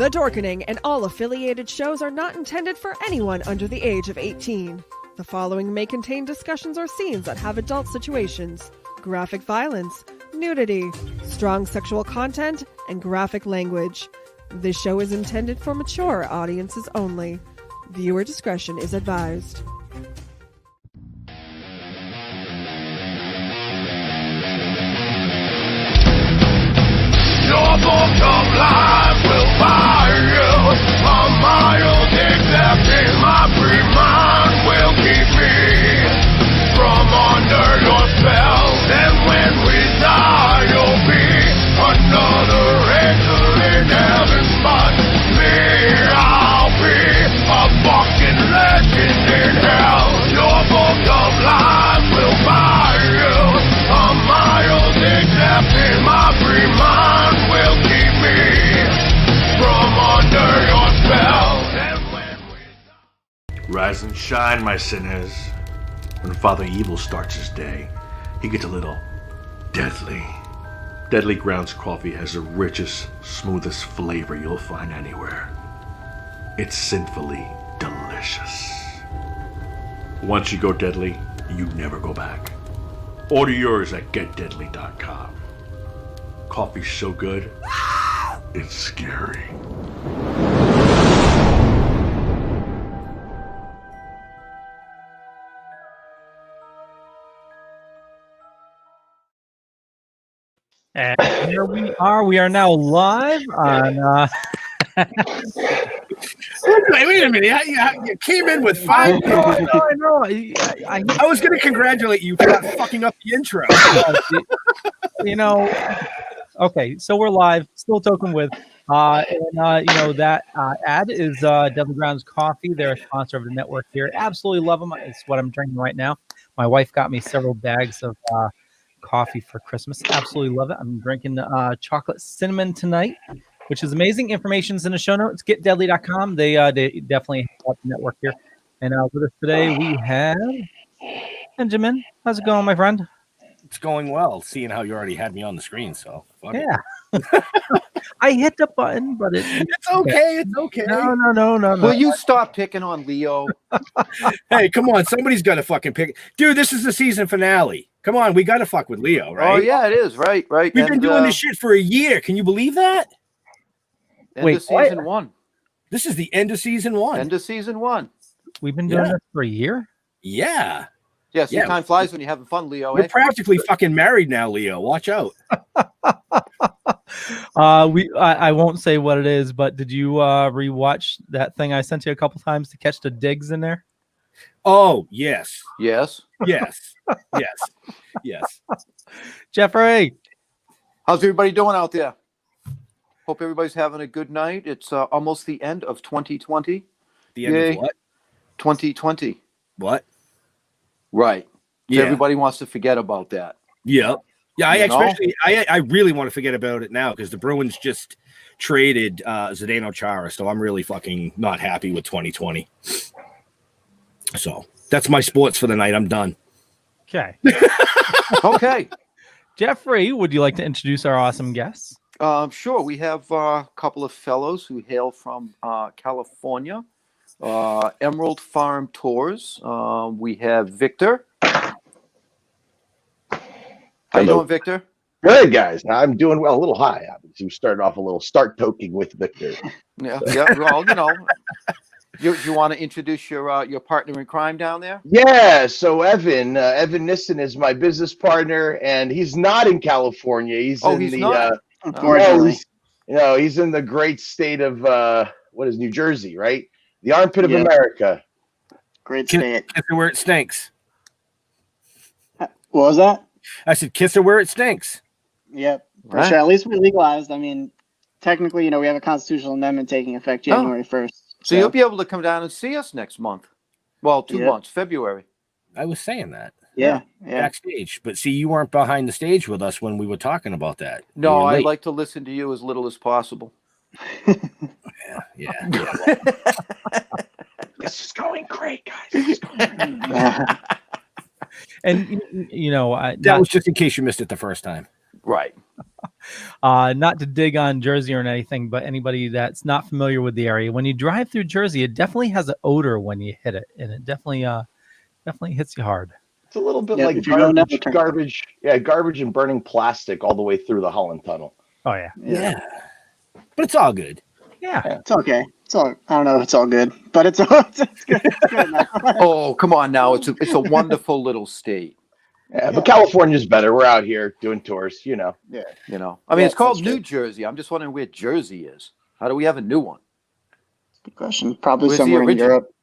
The Dorkening and all affiliated shows are not intended for anyone under the age of 18. The following may contain discussions or scenes that have adult situations, graphic violence, nudity, strong sexual content, and graphic language. This show is intended for mature audiences only. Viewer discretion is advised. Your book of life will buy you a mile, accepting my free mind will keep me from under your spell. And when we die, you'll be another angel in heaven, but me, I'll be a fucking legend in hell. Your book of life will buy you a mile, accepting my free mind. Rise and shine, my sinners. When Father Evil starts his day, he gets a little deadly. Deadly Grounds coffee has the richest, smoothest flavor you'll find anywhere. It's sinfully delicious. Once you go deadly, you never go back. Order yours at getdeadly.com. Coffee's so good, it's scary. And here we are. We are now live on. Wait a minute! You came in with 5. I know. I was going to congratulate you for not fucking up the intro. You know. Okay, so we're live. Still talking with That ad is Deadly Grounds Coffee. They're a sponsor of the network here. Absolutely love them. It's what I'm drinking right now. My wife got me several bags of coffee for Christmas. Absolutely love it. I'm drinking chocolate cinnamon tonight, which is amazing. Information's in the show notes. GetDeadly.com. They definitely help the network here. And with us today, we have Benjamin. How's it going, my friend? It's going well, seeing how you already had me on the screen. So fuck it. I hit the button, but it's okay. It's okay. No. Will you stop picking on Leo? Hey, come on. Somebody's got to fucking pick. Dude, this is the season finale. Come on. We got to fuck with Leo, right? Oh, yeah, it is. Right. We've been doing this shit for a year. Can you believe that? End of season 1. This is the end of season 1. End of season 1. We've been doing this for a year? Yeah. Yes, time flies when you're having fun, Leo. We're practically fucking married now, Leo. Watch out. I won't say what it is, but did you rewatch that thing I sent you a couple times to catch the digs in there? Oh, yes. Yes. Yes. Yes. Yes. Jeffrey. How's everybody doing out there? Hope everybody's having a good night. It's almost the end of 2020. The end of what? 2020. What? Right. So Yeah. everybody wants to forget about that. Yep. Yeah, I really want to forget about it now because the Bruins just traded Zdeno Chara, so I'm really fucking not happy with 2020. So that's my sports for the night. I'm done. Okay. Okay. Jeffrey, would you like to introduce our awesome guests? Sure. We have a couple of fellows who hail from California. Emerald Farm Tours. We have Victor. How you doing, Victor? Good, guys. I'm doing well. A little high, obviously. We started off a little Toking with Victor. Yeah. Well, you want to introduce your partner in crime down there? Yeah. So Evan Nison is my business partner, and he's not in California. He's not. Unfortunately. He's in the great state of what is New Jersey, right? The armpit of America. Great state. Kiss her where it stinks. What was that? I said, kiss her where it stinks. Yep, for sure. At least we're legalized. I mean, technically, we have a constitutional amendment taking effect January 1st. So you'll be able to come down and see us next month. Well, 2 months, February. I was saying that. Yeah. Backstage. But see, you weren't behind the stage with us when we were talking about that. No, I'd like to listen to you as little as possible. Yeah. This is going great, guys. And that was just in case you missed it the first time. Right. Not to dig on Jersey or anything, but anybody that's not familiar with the area, when you drive through Jersey, it definitely has an odor when you hit it, and it definitely hits you hard. It's a little bit like garbage. Yeah, garbage and burning plastic all the way through the Holland Tunnel. Oh yeah. But it's all good. Yeah, it's okay. I don't know if it's all good, but it's good. It's good now. Oh, come on now. It's a wonderful little state. Yeah, but California's better. We're out here doing tours, Yeah. I mean, it's called New Jersey. I'm just wondering where Jersey is. How do we have a new one? Good question. Probably somewhere in Europe.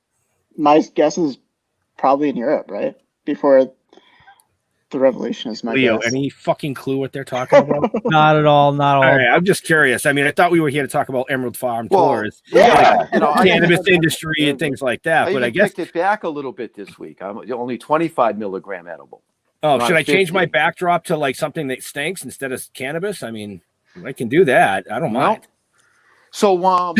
My guess is probably in Europe, right? Before the revolution is my Leo, guess. any fucking clue what they're talking about? Not at all. All right, I'm just curious. I mean, I thought we were here to talk about Emerald Farm Tours, cannabis industry and things like that. But I guess picked it back a little bit this week. I'm only 25 milligram edible. Oh, should I change my backdrop to like something that stinks instead of cannabis? I mean, I can do that. I don't mind. So,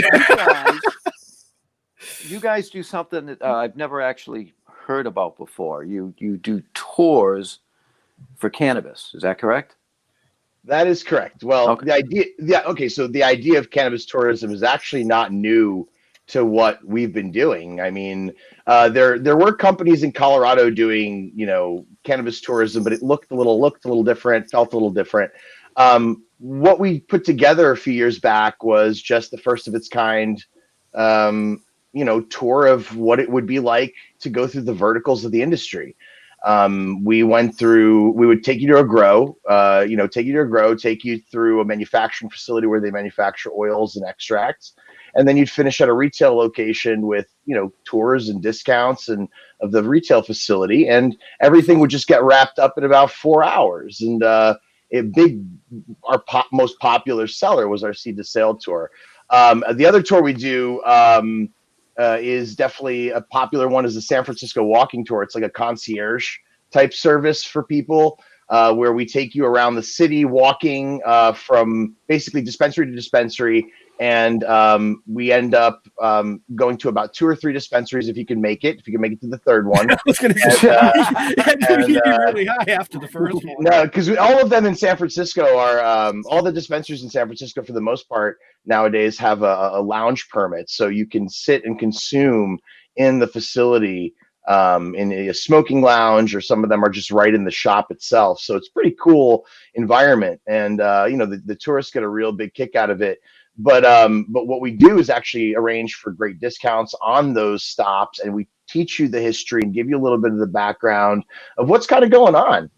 you guys do something that I've never actually heard about before. You do tours for cannabis. Is that correct? That is correct. Well, the idea of cannabis tourism is actually not new to what we've been doing. I mean, there were companies in Colorado doing, cannabis tourism, but it looked a little different, felt a little different. What we put together a few years back was just the first of its kind, tour of what it would be like to go through the verticals of the industry. We would take you to a grow, take you through a manufacturing facility where they manufacture oils and extracts. And then you'd finish at a retail location with, tours and discounts and of the retail facility, and everything would just get wrapped up in about 4 hours. And, most popular seller was our Seed to Sale tour. The other tour we do is definitely a popular one, is the San Francisco walking tour. It's like a concierge type service for people, where we take you around the city walking from basically dispensary to dispensary. And we end up going to about 2 or 3 dispensaries if you can make it. If you can make it to the third one, I was going to say, you'd be really high after the first one. No, because all of them in San Francisco are all the dispensaries in San Francisco, for the most part, nowadays have a lounge permit, so you can sit and consume in the facility in a smoking lounge, or some of them are just right in the shop itself. So it's pretty cool environment, and the tourists get a real big kick out of it. But what we do is actually arrange for great discounts on those stops, and we teach you the history and give you a little bit of the background of what's kind of going on,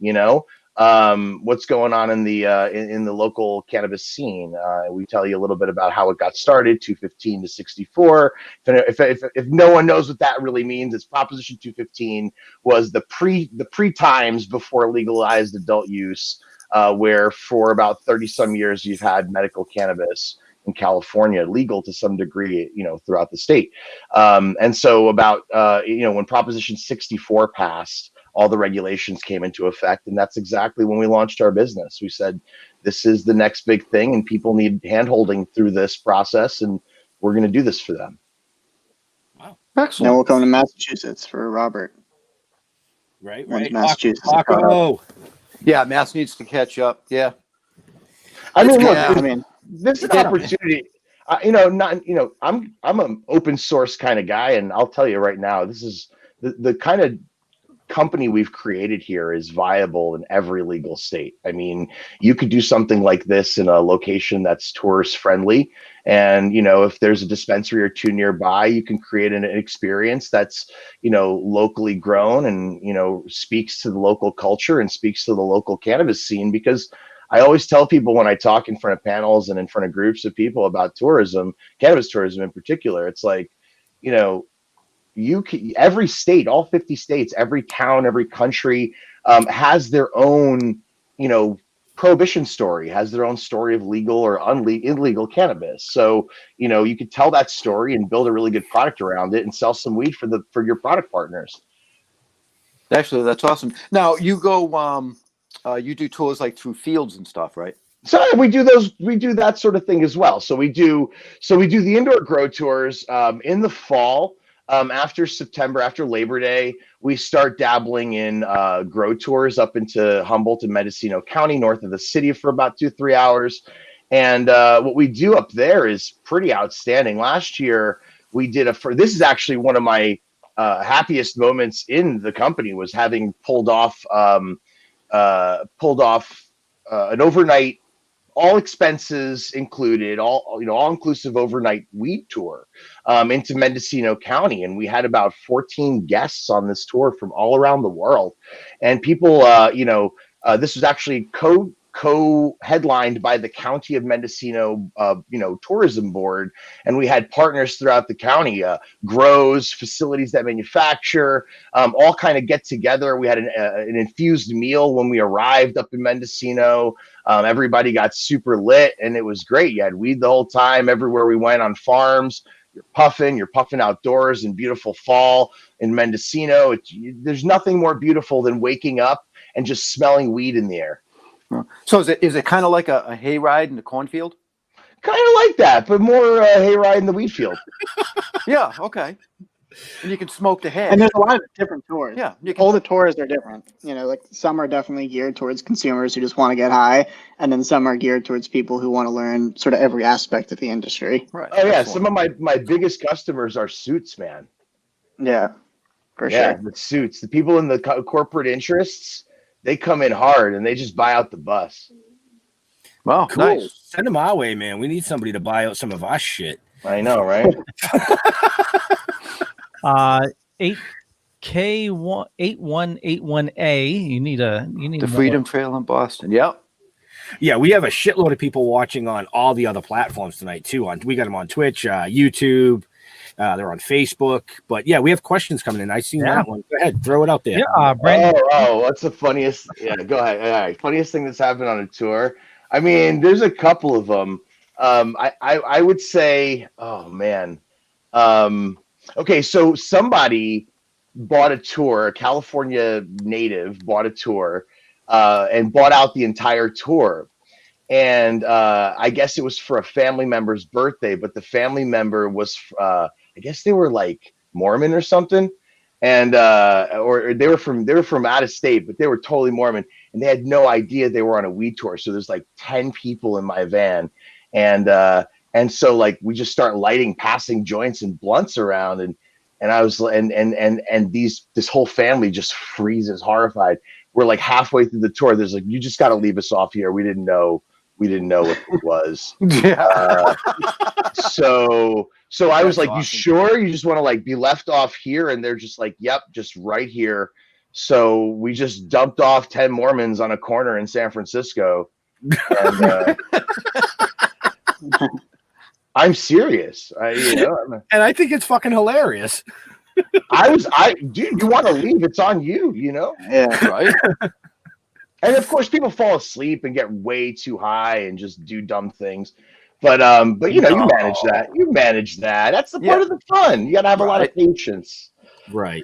what's going on in the local cannabis scene. We tell you a little bit about how it got started, 215 to 64. If no one knows what that really means, it's Proposition 215 was the pre times before legalized adult use, where for about 30 some years you've had medical cannabis in California, legal to some degree, throughout the state. And so about, when Proposition 64 passed, all the regulations came into effect. And that's exactly when we launched our business. We said, this is the next big thing, and people need hand-holding through this process, and we're going to do this for them. Wow. Excellent. Then we'll come to Massachusetts for Robert. Right. Massachusetts. Yeah, Mass needs to catch up. Yeah. This is an opportunity. I'm an open source kind of guy, and I'll tell you right now, this is the kind of company we've created here is viable in every legal state. I mean, you could do something like this in a location that's tourist friendly, and if there's a dispensary or 2 nearby, you can create an experience that's locally grown and speaks to the local culture and speaks to the local cannabis scene. Because I always tell people when I talk in front of panels and in front of groups of people about tourism, cannabis tourism in particular, it's like, every state, all 50 states, every town, every country has their own, prohibition story, has their own story of legal or illegal cannabis. So, you could tell that story and build a really good product around it and sell some weed for your product partners. Actually, that's awesome. Now you go, you do tours like through fields and stuff, right? So we do that sort of thing as well. So we do the indoor grow tours in the fall. After September, after Labor Day, we start dabbling in grow tours up into Humboldt and Mendocino County, north of the city, for about 2-3 hours. And what we do up there is pretty outstanding. Last year, we did this is actually one of my happiest moments in the company, was having pulled off an overnight, all expenses included, all inclusive overnight weed tour into Mendocino County. And we had about 14 guests on this tour from all around the world. And people, this was actually co-headlined by the County of Mendocino, tourism board. And we had partners throughout the county, grows, facilities that manufacture, all kind of get together. We had an infused meal when we arrived up in Mendocino. Everybody got super lit, and it was great. You had weed the whole time. Everywhere we went, on farms, you're puffing outdoors in beautiful fall in Mendocino. There's nothing more beautiful than waking up and just smelling weed in the air. So is it kind of like a hayride in the cornfield? Kind of like that, but more hayride in the wheat field. Yeah, okay. And you can smoke the hay. And there's a lot of different tours. Yeah, all the tours are different. Like some are definitely geared towards consumers who just want to get high, and then some are geared towards people who want to learn sort of every aspect of the industry. Right. Oh yeah, some of my biggest customers are suits, man. Yeah, for sure. sure. The suits, the people in the corporate interests, they come in hard and they just buy out the bus. Wow, cool. Nice. Send them our way, man. We need somebody to buy out some of our shit. I know, right? 8181A. You need the Freedom Trail in Boston. Yep. Yeah, we have a shitload of people watching on all the other platforms tonight too. We got them on Twitch, YouTube, They're on Facebook. But yeah, we have questions coming in. I seen that one. Go ahead, throw it out there. Yeah, Brandon. What's the funniest? Yeah, go ahead. All right, funniest thing that's happened on a tour. I mean, there's a couple of them. I would say, oh man. Okay, so somebody bought a tour, a California native bought a tour, and bought out the entire tour. And I guess it was for a family member's birthday, but the family member was, I guess they were like Mormon or something, and or they were from out of state, but they were totally Mormon, and they had no idea they were on a weed tour. So there's like 10 people in my van, and so like we just start lighting passing joints and blunts around, and I was and this whole family just freezes horrified. We're like halfway through the tour. There's like, you just got to leave us off here. We didn't know what it was. Yeah. So I was That's like, you awesome. sure you just want to like be left off here? And they're just like, yep, just right here. So we just dumped off 10 Mormons on a corner in San Francisco. And, I'm serious. And I think it's fucking hilarious. Dude, you want to leave? It's on you, Yeah. Right. And of course, people fall asleep and get way too high and just do dumb things. But you manage that. You manage that. That's the part of the fun. You got to have a lot of patience. Right.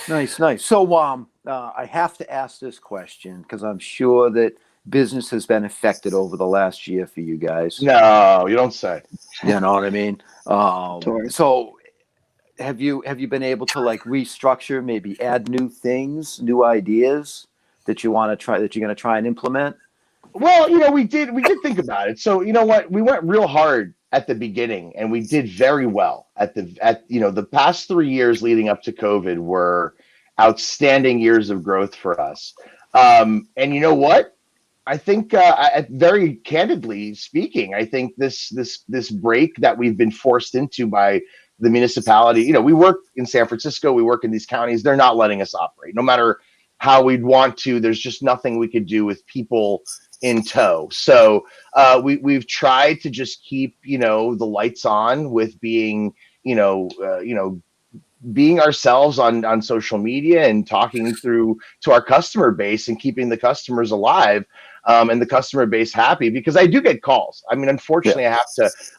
Nice. So, I have to ask this question because I'm sure that business has been affected over the last year for you guys. No, you don't say. You know what I mean? So have you been able to like restructure, maybe add new things, new ideas that you want to try, that you're going to try and implement? Well, we did think about it. So you know what? We went real hard at the beginning and we did very well at the past 3 years leading up to COVID were outstanding years of growth for us. And you know what? I think, very candidly speaking, I think this break that we've been forced into by the municipality, we work in San Francisco, we work in these counties, they're not letting us operate. No matter how we'd want to, there's just nothing we could do with people in tow. So we've tried to just keep, the lights on with being, being ourselves on social media and talking to our customer base and keeping the customers alive. And the customer base happy, because I do get calls. I mean, unfortunately,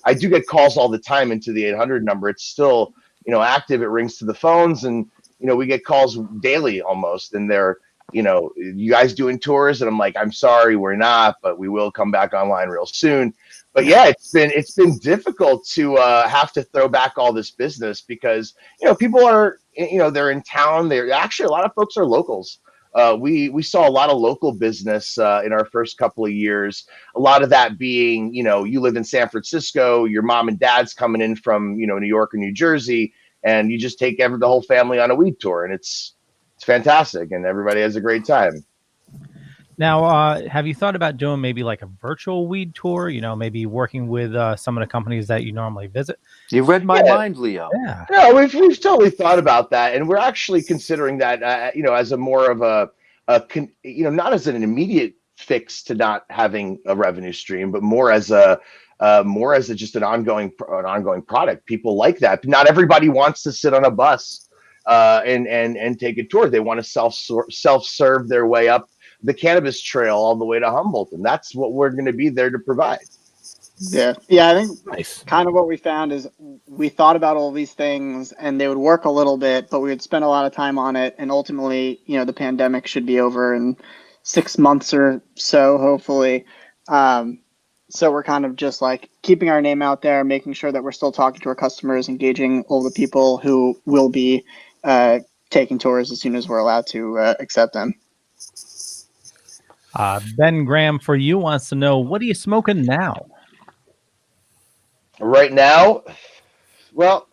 I do get calls all the time into the 800 number. It's still, active. It rings to the phones, and, we get calls daily almost. And they're, you guys doing tours? And I'm like, I'm sorry, we're not, but we will come back online real soon. But yeah, it's been difficult to have to throw back all this business because, people are, they're in town. They're actually, a lot of folks are locals. We saw a lot of local business in our first couple of years. A lot of that being, you live in San Francisco, your mom and dad's coming in from, New York or New Jersey, and you just take the whole family on a weed tour, and it's fantastic, and everybody has a great time. Now, have you thought about doing maybe like a virtual weed tour? Maybe working with some of the companies that you normally visit. You read my mind, Leo. Yeah. No, we've totally thought about that, and we're actually considering that, as a more of a not as an immediate fix to not having a revenue stream, but more as just an ongoing product. People like that. Not everybody wants to sit on a bus and take a tour. They want to self-serve their way up the cannabis trail all the way to Humboldt, and that's what we're going to be there to provide. Yeah, I think kind of what we found is we thought about all these things and they would work a little bit, but we would spend a lot of time on it, and ultimately, the pandemic should be over in 6 months or so, hopefully. So we're kind of just like keeping our name out there, making sure that we're still talking to our customers, engaging all the people who will be taking tours as soon as we're allowed to accept them. Ben Graham for you wants to know, what are you smoking now? Right now, well,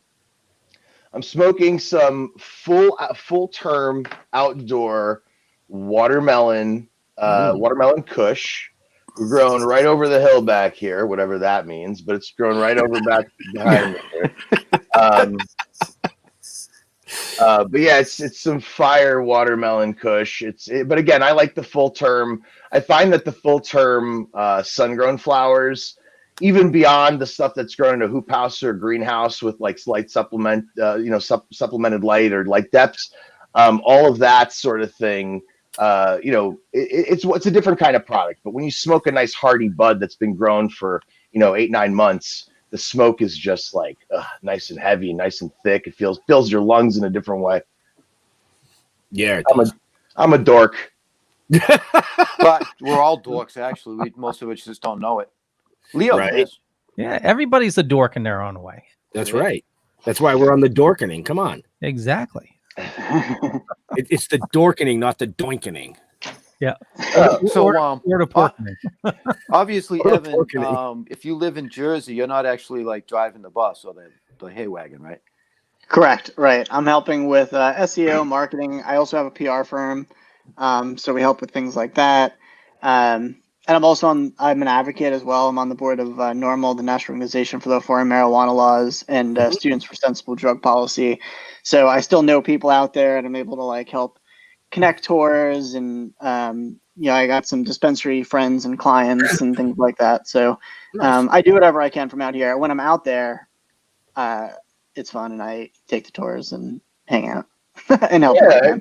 I'm smoking some full term outdoor watermelon kush. We're growing right over the hill back here, whatever that means, but it's growing right over back behind me here. But yeah, it's some fire watermelon kush. But again, I like the full term. I find that the full term sun grown flowers, even beyond the stuff that's grown in a hoop house or a greenhouse with like slight supplemented light or light depths, all of that sort of thing. It's a different kind of product. But when you smoke a nice hardy bud that's been grown for 8-9 months, the smoke is just like nice and heavy, nice and thick. It fills your lungs in a different way. Yeah, I'm a dork. But we're all dorks, actually. Most of us just don't know it. Leo, right? Is. Yeah, everybody's a dork in their own way. That's right. That's why we're on the Dorkening. Come on. Exactly. It's the Dorkening, not the Doinkening. Yeah. Obviously, Evan, if you live in Jersey, you're not actually like driving the bus or the hay wagon, right? Correct. Right. I'm helping with SEO, marketing. I also have a PR firm. So we help with things like that. And I'm an advocate as well. I'm on the board of NORML, the National Organization for the Foreign Marijuana Laws, and Students for Sensible Drug Policy. So I still know people out there, and I'm able to like help connect tours, and I got some dispensary friends and clients and things like that. So I do whatever I can from out here. When I'm out there, it's fun, and I take the tours and hang out and help. Yeah,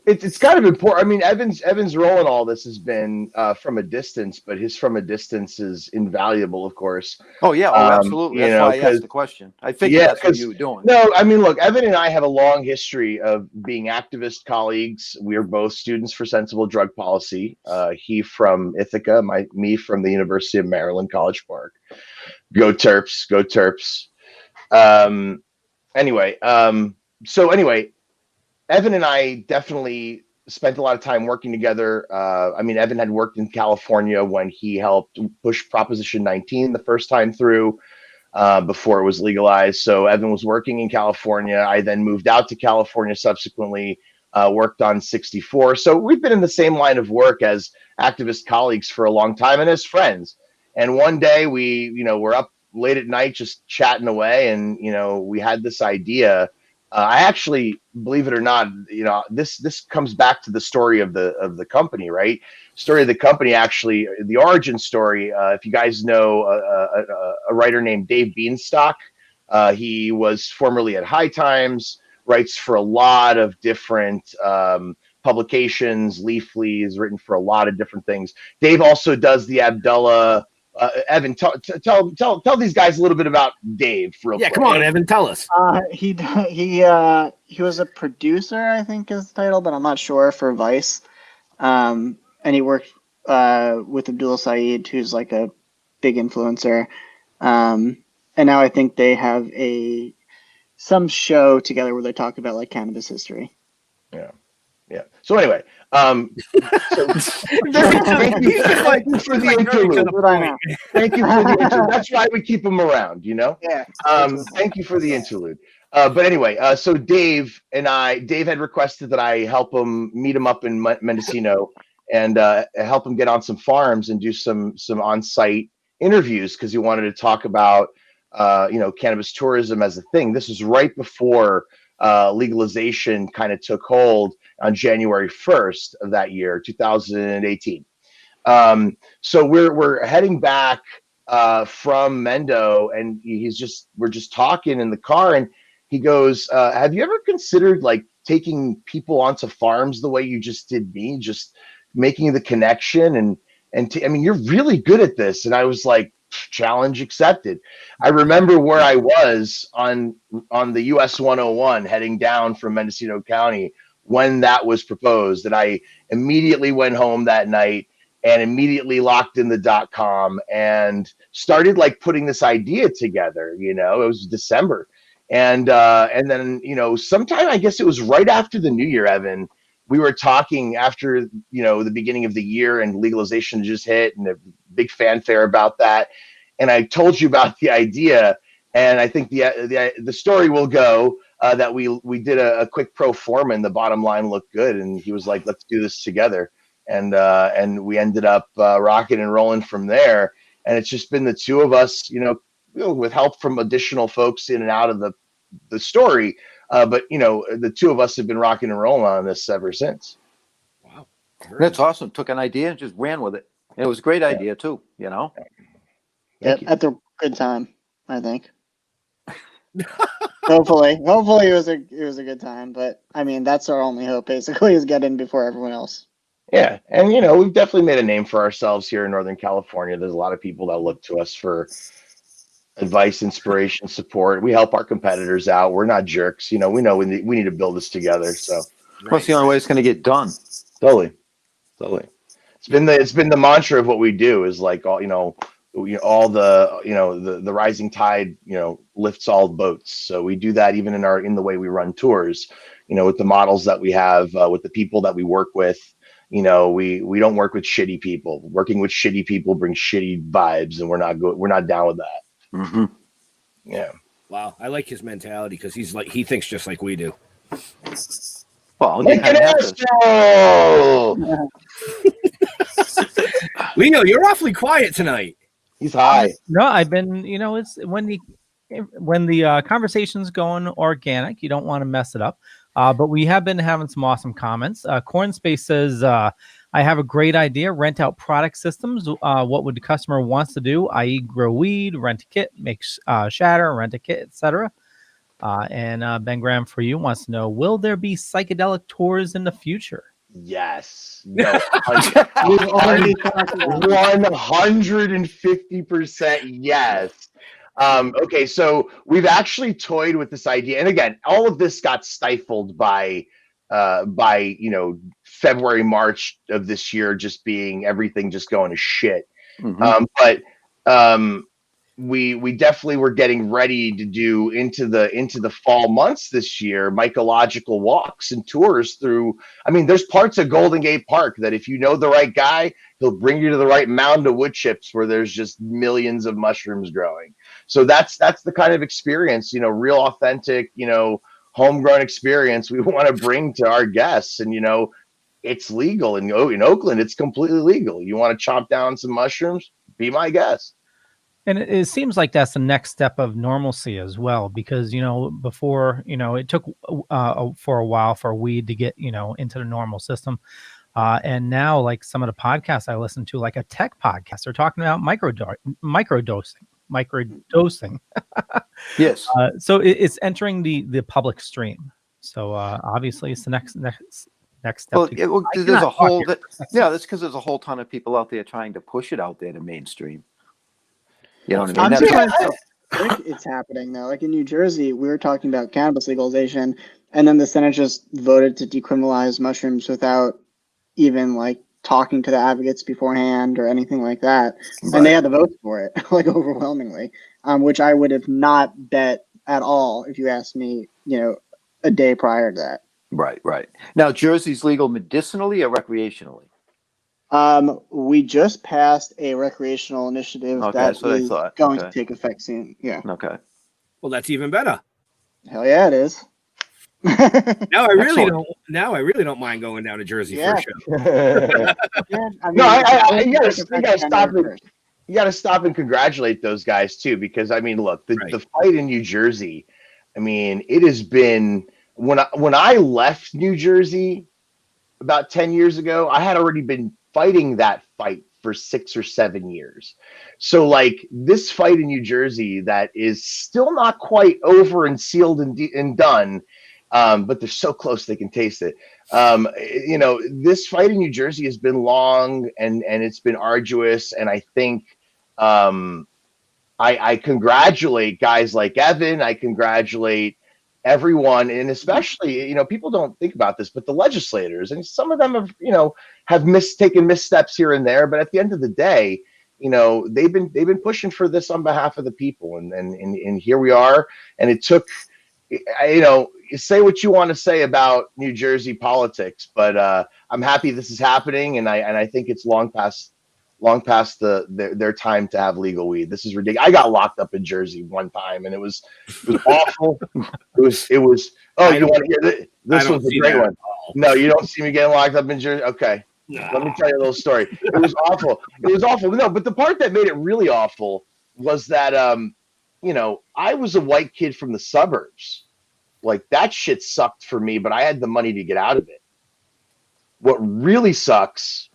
it's kind of important. I mean, Evan's role in all this has been from a distance, but his from a distance is invaluable, of course. Oh yeah, absolutely. That's why I asked the question. I figured that's what you were doing. No, I mean, look, Evan and I have a long history of being activist colleagues. We are both students for sensible drug policy. He from Ithaca, me from the University of Maryland, College Park. Go Terps, go Terps. Anyway, Evan and I definitely spent a lot of time working together. Evan had worked in California when he helped push Proposition 19 the first time through before it was legalized. So Evan was working in California. I then moved out to California subsequently, worked on 64. So we've been in the same line of work as activist colleagues for a long time and as friends. And one day we're up late at night just chatting away, and we had this idea. I actually, believe it or not, this comes back to the story of the company, right? Story of the company, actually, the origin story. If you guys know a writer named Dave Beanstalk, he was formerly at High Times, writes for a lot of different publications. Leafly is written for a lot of different things. Dave also does the Abdullah. Evan, tell these guys a little bit about Dave. Real quick. Come on, Evan, tell us. He was a producer, I think is the title, but I'm not sure, for Vice. And he worked with Abdullah Saeed, who's like a big influencer. And now I think they have some show together where they talk about like cannabis history. Yeah. So anyway, thank you for the interlude. Thank you for the interlude. That's why we keep them around, Yeah. Thank you for the interlude. But anyway, so Dave had requested that I help him meet him up in Mendocino and help him get on some farms and do some on-site interviews, because he wanted to talk about cannabis tourism as a thing. This was right before legalization kind of took hold on January 1st of that year, 2018. So we're heading back from Mendo, and we're just talking in the car, and he goes, have you ever considered like taking people onto farms the way you just did me, just making the connection you're really good at this. And I was like, challenge accepted. I remember where I was on the US 101 heading down from Mendocino County when that was proposed, and I immediately went home that night and immediately locked in the .com and started like putting this idea together. It was December, and then sometime, I guess it was right after the New Year, Evan, we were talking after the beginning of the year, and legalization just hit, and a big fanfare about that. And I told you about the idea, and I think the story will go that we did a quick pro forma, and the bottom line looked good. And he was like, "Let's do this together," and we ended up rocking and rolling from there. And it's just been the two of us, with help from additional folks in and out of the story. But the two of us have been rocking and rolling on this ever since. Wow, that's awesome. Took an idea and just ran with it. It was a great idea too. At the good time, I think. Hopefully it was a good time. But I mean, that's our only hope. Basically, is get in before everyone else. Yeah, and we've definitely made a name for ourselves here in Northern California. There's a lot of people that look to us for advice, inspiration, support. We help our competitors out. We're not jerks. We know we need to build this together. So that's the only way it's going to get done. Totally. It's been the mantra of what we do is like all the rising tide lifts all boats. So we do that even in the way we run tours. With the models that we have, with the people that we work with. We don't work with shitty people. Working with shitty people brings shitty vibes, and we're not down with that. Mm-hmm. Yeah. Wow, I like his mentality because he thinks just like we do. Well, Leo, you're awfully quiet tonight. He's high. No, I've been. It's when the conversation's going organic, you don't want to mess it up. But we have been having some awesome comments. Corn Space says, I have a great idea. Rent out product systems. What would the customer wants to do? I.e. grow weed, rent a kit, make shatter, rent a kit, etc. And Ben Graham for you wants to know, will there be psychedelic tours in the future? Yes. No. 150% yes. Okay, so we've actually toyed with this idea, and again, all of this got stifled by February, March of this year, just being everything just going to shit. Mm-hmm. But we definitely were getting ready to do into the fall months this year, mycological walks and tours through. I mean, there's parts of Golden Gate Park that if you know the right guy, he'll bring you to the right mound of wood chips where there's just millions of mushrooms growing. So that's the kind of experience, real authentic, homegrown experience we want to bring to our guests. And, it's legal in Oakland. It's completely legal. You want to chomp down some mushrooms? Be my guest. And it seems like that's the next step of normalcy as well, because, before, it took for a while for weed to get, into the normal system. And now, like some of the podcasts I listen to, like a tech podcast, they're talking about microdosing. Yes. So it's entering the public stream. So obviously it's the next step. Well, there's a whole that's because there's a whole ton of people out there trying to push it out there to mainstream. You know what I mean? I think it's happening though. Like in New Jersey, we were talking about cannabis legalization, and then the Senate just voted to decriminalize mushrooms without even like talking to the advocates beforehand or anything like that. Right. And they had the votes for it, like overwhelmingly, which I would have not bet at all if you asked me, a day prior to that. Right. Now, Jersey's legal medicinally or recreationally? We just passed a recreational initiative that is going to take effect soon. Yeah. Okay. Well, that's even better. Hell yeah, it is. Now I really don't mind going down to Jersey for a show. Yeah, I mean, you gotta stop and congratulate those guys too, because I mean, look, the fight in New Jersey. I mean, it has been when I left New Jersey about 10 years ago, I had already been fighting that fight for 6 or 7 years. So like this fight in New Jersey that is still not quite over and sealed and done, but they're so close they can taste it. This fight in New Jersey has been long and it's been arduous. And I think I congratulate guys like Evan. I congratulate everyone, and especially, people don't think about this, but the legislators, and some of them have taken missteps here and there, but at the end of the day, they've been pushing for this on behalf of the people, and here we are. And it took, you say what you want to say about New Jersey politics, but I'm happy this is happening, and I think it's long past their time to have legal weed. This is ridiculous. I got locked up in Jersey one time, and it was awful. It was. Oh, you want to hear this? This was a great one. No, you don't see me getting locked up in Jersey. Okay, let me tell you a little story. It was awful. No, but the part that made it really awful was that I was a white kid from the suburbs. Like that shit sucked for me, but I had the money to get out of it. What really sucks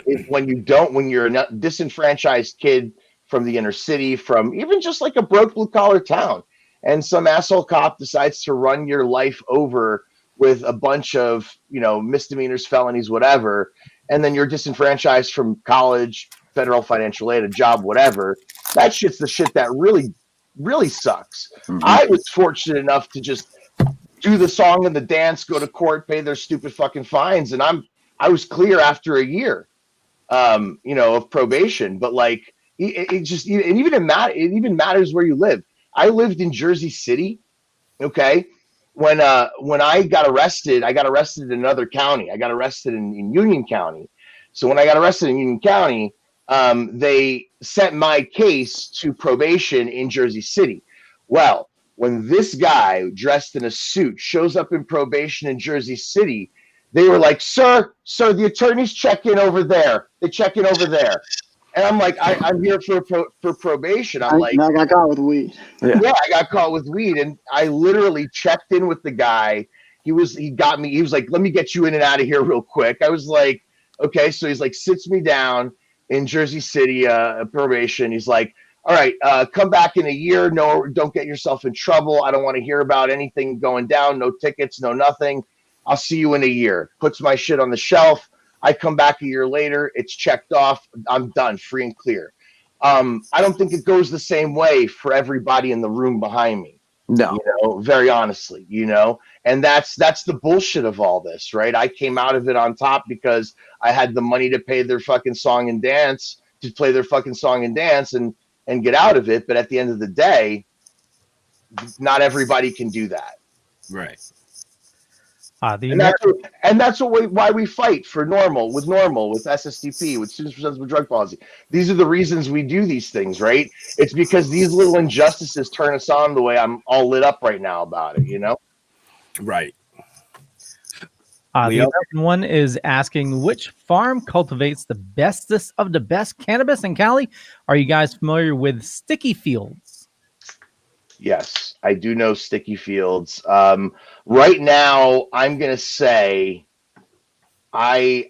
is when you're a disenfranchised kid from the inner city, from even just like a broke blue collar town. And some asshole cop decides to run your life over with a bunch of, misdemeanors, felonies, whatever. And then you're disenfranchised from college, federal financial aid, a job, whatever. That shit's the shit that really, really sucks. I was fortunate enough to just do the song and the dance, go to court, pay their stupid fucking fines. And I was clear after a year, of probation. But like, it even matters where you live. I lived in Jersey City. Okay. When I got arrested in another county. I got arrested in Union County. So when I got arrested in Union County, they sent my case to probation in Jersey City. Well, when this guy dressed in a suit shows up in probation in Jersey City, they were like, sir, the attorneys check in over there. They check in over there. And I'm like, I'm here for probation. I got caught with weed. Yeah, I got caught with weed, and I literally checked in with the guy. He got me. He was like, let me get you in and out of here real quick. I was like, okay. So he's like, sits me down in Jersey City, probation. He's like, all right, come back in a year. No, don't get yourself in trouble. I don't want to hear about anything going down. No tickets, no nothing. I'll see you in a year. Puts my shit on the shelf. I come back a year later. It's checked off. I'm done, free and clear. I don't think it goes the same way for everybody in the room behind me. No, very honestly, and that's the bullshit of all this, right? I came out of it on top because I had the money to pay their fucking song and dance, to play their fucking song and dance and get out of it. But at the end of the day, not everybody can do that. Right. That's why we fight for NORML, with SSDP, with Students for Sensible Drug Policy. These are the reasons we do these things, right? It's because these little injustices turn us on the way I'm all lit up right now about it, Right. The second one is asking, which farm cultivates the bestest of the best cannabis in Cali? Are you guys familiar with Sticky Fields? Yes, I do know Sticky Fields. Right now, I'm gonna say I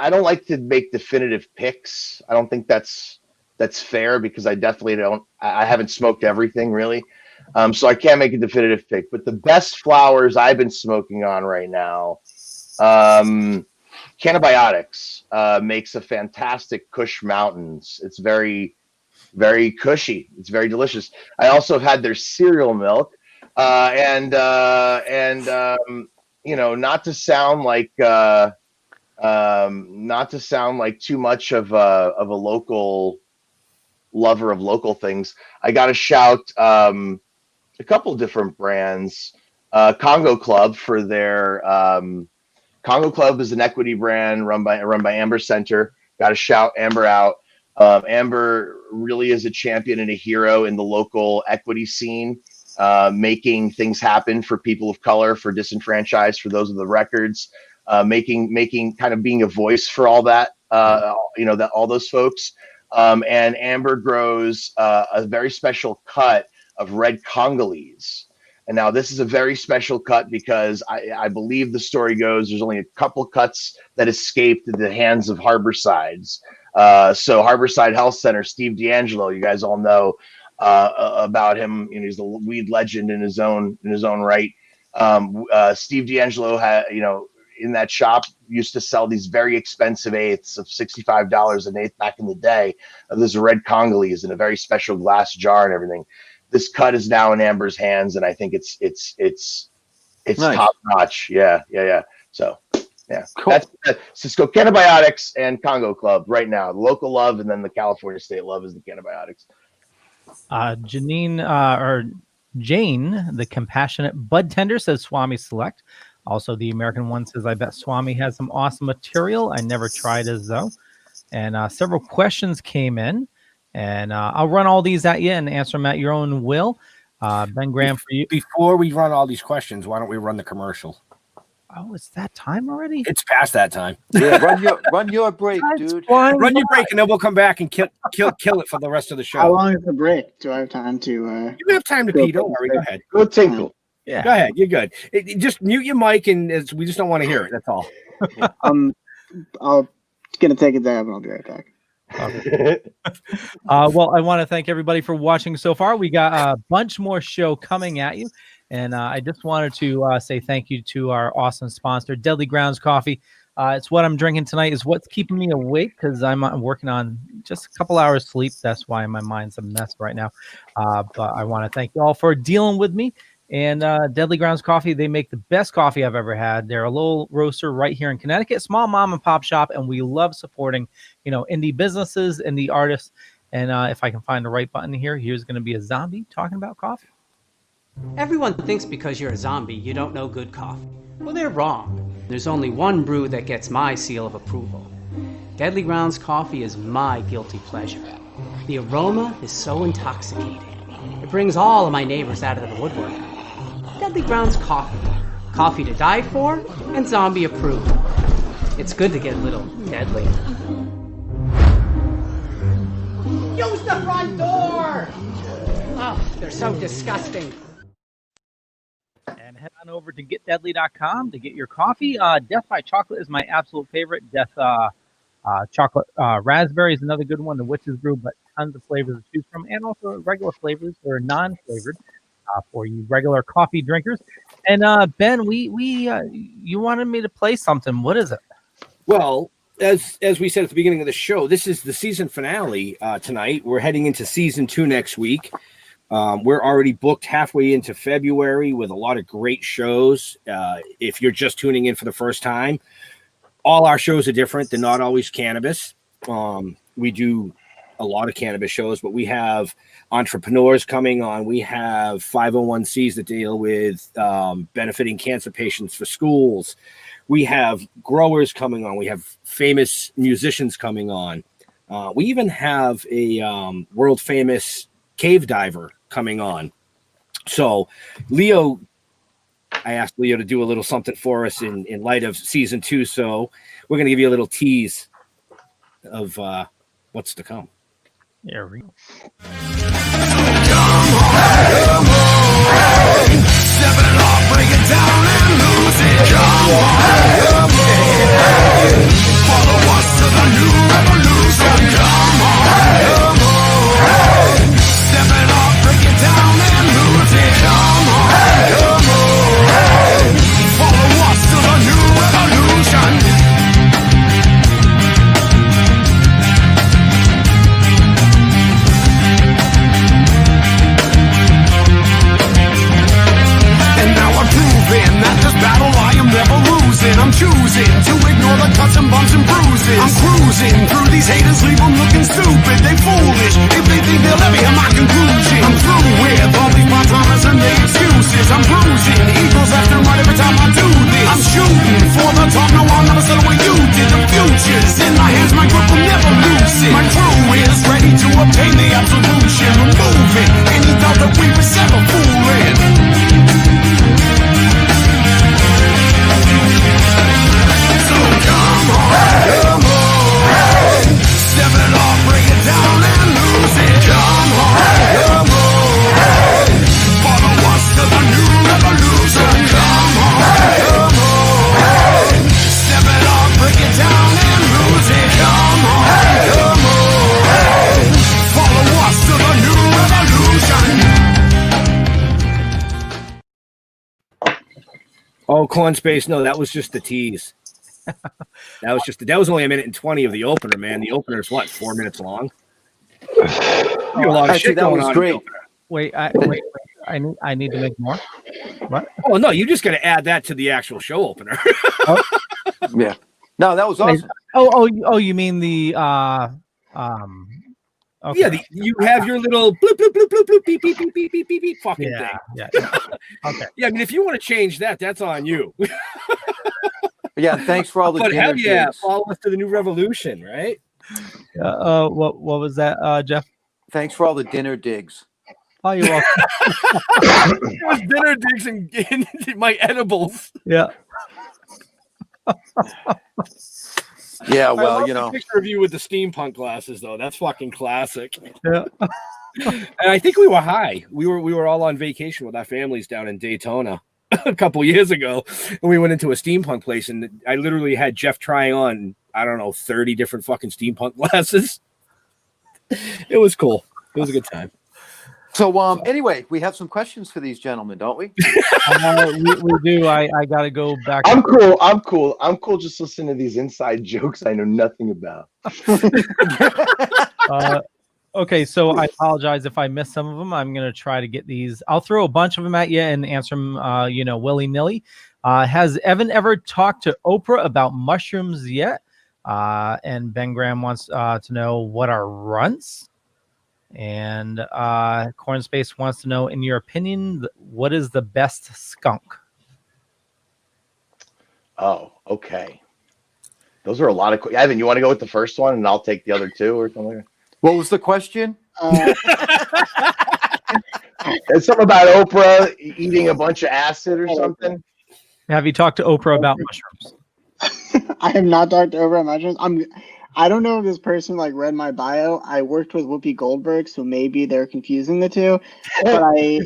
don't like to make definitive picks. I don't think that's fair because I definitely don't. I haven't smoked everything really, so I can't make a definitive pick. But the best flowers I've been smoking on right now, Cannabiotics makes a fantastic Kush Mountains. It's very, very cushy. It's very delicious. I also have had their cereal milk, and not to sound like too much of a local lover of local things. I got to shout a couple different brands. Congo Club for their Congo Club is an equity brand run by Amber Center. Got to shout Amber out. Amber really is a champion and a hero in the local equity scene, making things happen for people of color, for disenfranchised, for those with the records, making kind of being a voice for all that, that all those folks. And Amber grows a very special cut of red Congolese. And now this is a very special cut because I believe the story goes there's only a couple cuts that escaped the hands of Harborsides. So Harborside Health Center, Steve D'Angelo, you guys all know about him. He's a weed legend in his own right. Steve D'Angelo had, in that shop used to sell these very expensive eighths of $65 an eighth back in the day. There's a red Congolese in a very special glass jar and everything. This cut is now in Amber's hands, and I think it's nice. Top notch. Yeah. So, yeah, cool. That's Cisco Cannabiotics and Congo Club right now. The local love, and then the California state love is the Cannabiotics. Jane, the compassionate bud tender, says Swami Select. Also, the American one says, I bet Swami has some awesome material. I never tried his though. And several questions came in. And I'll run all these at you and answer them at your own will. Ben Graham, for you. Before we run all these questions, why don't we run the commercial? Oh, it's that time already? It's past that time. Yeah, run your break, dude. Run your break, and then we'll come back and kill it for the rest of the show. How long is the break? Do I have time to? You have time to pee. Don't worry. Go ahead. Go tinkle. Yeah. Go ahead. You're good. Just mute your mic, and we just don't want to hear it. That's all. I'm gonna take a dab, and I'll be right back. Well, I want to thank everybody for watching so far. We got a bunch more show coming at you. And I just wanted to say thank you to our awesome sponsor, Deadly Grounds Coffee. It's what I'm drinking tonight is what's keeping me awake because I'm working on just a couple hours sleep. That's why my mind's a mess right now. But I want to thank you all for dealing with me. And Deadly Grounds Coffee, they make the best coffee I've ever had. They're a little roaster right here in Connecticut, small mom and pop shop, and we love supporting, indie businesses, indie artists. And if I can find the right button here, here's going to be a zombie talking about coffee. Everyone thinks because you're a zombie, you don't know good coffee. Well, they're wrong. There's only one brew that gets my seal of approval. Deadly Grounds Coffee is my guilty pleasure. The aroma is so intoxicating. It brings all of my neighbors out of the woodwork. Deadly Grounds Coffee. Coffee to die for and zombie approved. It's good to get a little deadly. Use the front door! Oh, they're so disgusting. And head on over to getdeadly.com to get your coffee. Death by Chocolate is my absolute favorite. Death Chocolate Raspberry is another good one. The Witch's Brew, but tons of flavors to choose from, and also regular flavors or non-flavored for you regular coffee drinkers. And Ben, you wanted me to play something. What is it? Well, as we said at the beginning of the show, this is the season finale tonight. We're heading into season 2 next week. We're already booked halfway into February with a lot of great shows. If you're just tuning in for the first time, all our shows are different. They're not always cannabis. We do a lot of cannabis shows, but we have entrepreneurs coming on. We have 501c that deal with benefiting cancer patients for schools. We have growers coming on. We have famous musicians coming on. We even have a world famous cave diver coming on. So Leo, I asked Leo to do a little something for us in light of season 2. So we're going to give you a little tease of what's to come. There we go. Step it off, break it down and lose it. Come on, follow us to the new revolution. Come on, step it off, break it down and lose it. Come on, follow us to the new revolution. That this battle I am never losing. I'm choosing to ignore the cuts and bumps and bruises. I'm cruising through these haters, leave them looking stupid. They foolish if they think they'll ever hear my conclusion. I'm through with all these part-timers and their excuses. I'm bruising eagles left and right every time I do this. I'm shooting for the top, no I'll never settle what you did. The future's in my hands, my grip will never lose it. My crew is ready to obtain the absolution. Removing any doubt that we was ever fooling. Come on, step it off, break it down and lose it. Come on, follow us to the new revolution. Come on, step it off, break it down and lose it. Come on, follow us to the new revolution. Oh, Corn Space, no, that was just the tease. That was only 1 minute and 20 of the opener, man. The opener is what, 4 minutes long? A lot of shit going on. Great. Wait, I need to make more. What? Oh no, you just got to add that to the actual show opener. Yeah. No, that was awesome. Oh, you mean the okay. Yeah, you have your little bloop bloop bloop bloop bloop beep beep beep beep beep beep beep fucking thing. Yeah. Okay. Yeah, I mean, if you want to change that, that's on you. Yeah, thanks for all the dinner digs. Follow us to the new revolution, right? What was that, Jeff? Thanks for all the dinner digs. Oh, you're welcome. It was dinner digs and my edibles. Yeah. Yeah, well, I love the picture of you with the steampunk glasses, though. That's fucking classic. Yeah. And I think we were high. We were all on vacation with our families down in Daytona a couple years ago, and we went into a steampunk place, and I literally had Jeff trying on, I don't know, 30 different fucking steampunk glasses. It was cool. It was a good time. So, anyway, we have some questions for these gentlemen, don't we? We do. I got to go back. I'm cool. I'm cool. I'm cool. Just listening to these inside jokes I know nothing about. Okay, so I apologize if I missed some of them. I'm going to try to get these. I'll throw a bunch of them at you and answer them, willy-nilly. Has Evan ever talked to Oprah about mushrooms yet? And Ben Graham wants to know what are runts. And Corn Space wants to know, in your opinion, what is the best skunk? Oh, okay. Those are a lot of questions. Evan, you want to go with the first one, and I'll take the other two or something? What was the question? It's something about Oprah eating a bunch of acid or something. Have you talked to Oprah about mushrooms? I have not talked to Oprah about mushrooms. I don't know if this person read my bio. I worked with Whoopi Goldberg, so maybe they're confusing the two. But I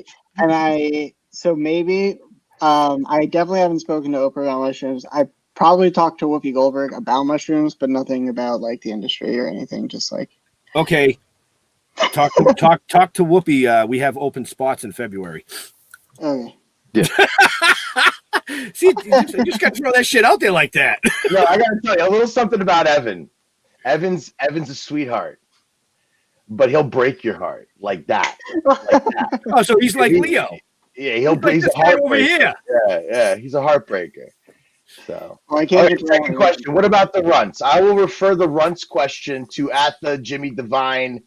definitely haven't spoken to Oprah about mushrooms. I probably talked to Whoopi Goldberg about mushrooms, but nothing about the industry or anything. Just okay. Talk to Whoopi. We have open spots in February. Okay. Yeah. See, you just got to throw that shit out there like that. No, I got to tell you a little something about Evan. Evan's a sweetheart, but he'll break your heart like that. Oh, so he's like Leo. Yeah, he's like a heartbreaker. over here. Yeah, he's a heartbreaker. So, I can't second question. What about the runts? I will refer the runts question to @the_Jimmy_Devine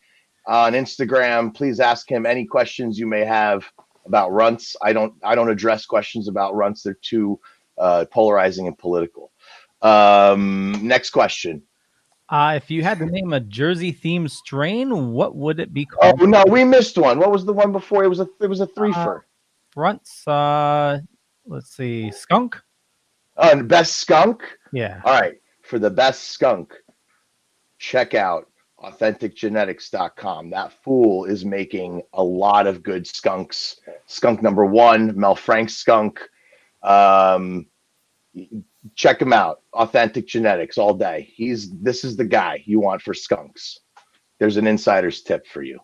on Instagram. Please ask him any questions you may have about runts. I don't address questions about runts. They're too polarizing and political. Next question. If you had to name a Jersey-themed strain, what would it be called? Oh no, we missed one. What was the one before? It was a threefer. Runts. Let's see, skunk. Oh, and best skunk. Yeah. All right, for the best skunk, check out AuthenticGenetics.com. That fool is making a lot of good skunks. Skunk number 1, Mel Frank skunk. Check him out. Authentic Genetics all day. This is the guy you want for skunks. There's an insider's tip for you.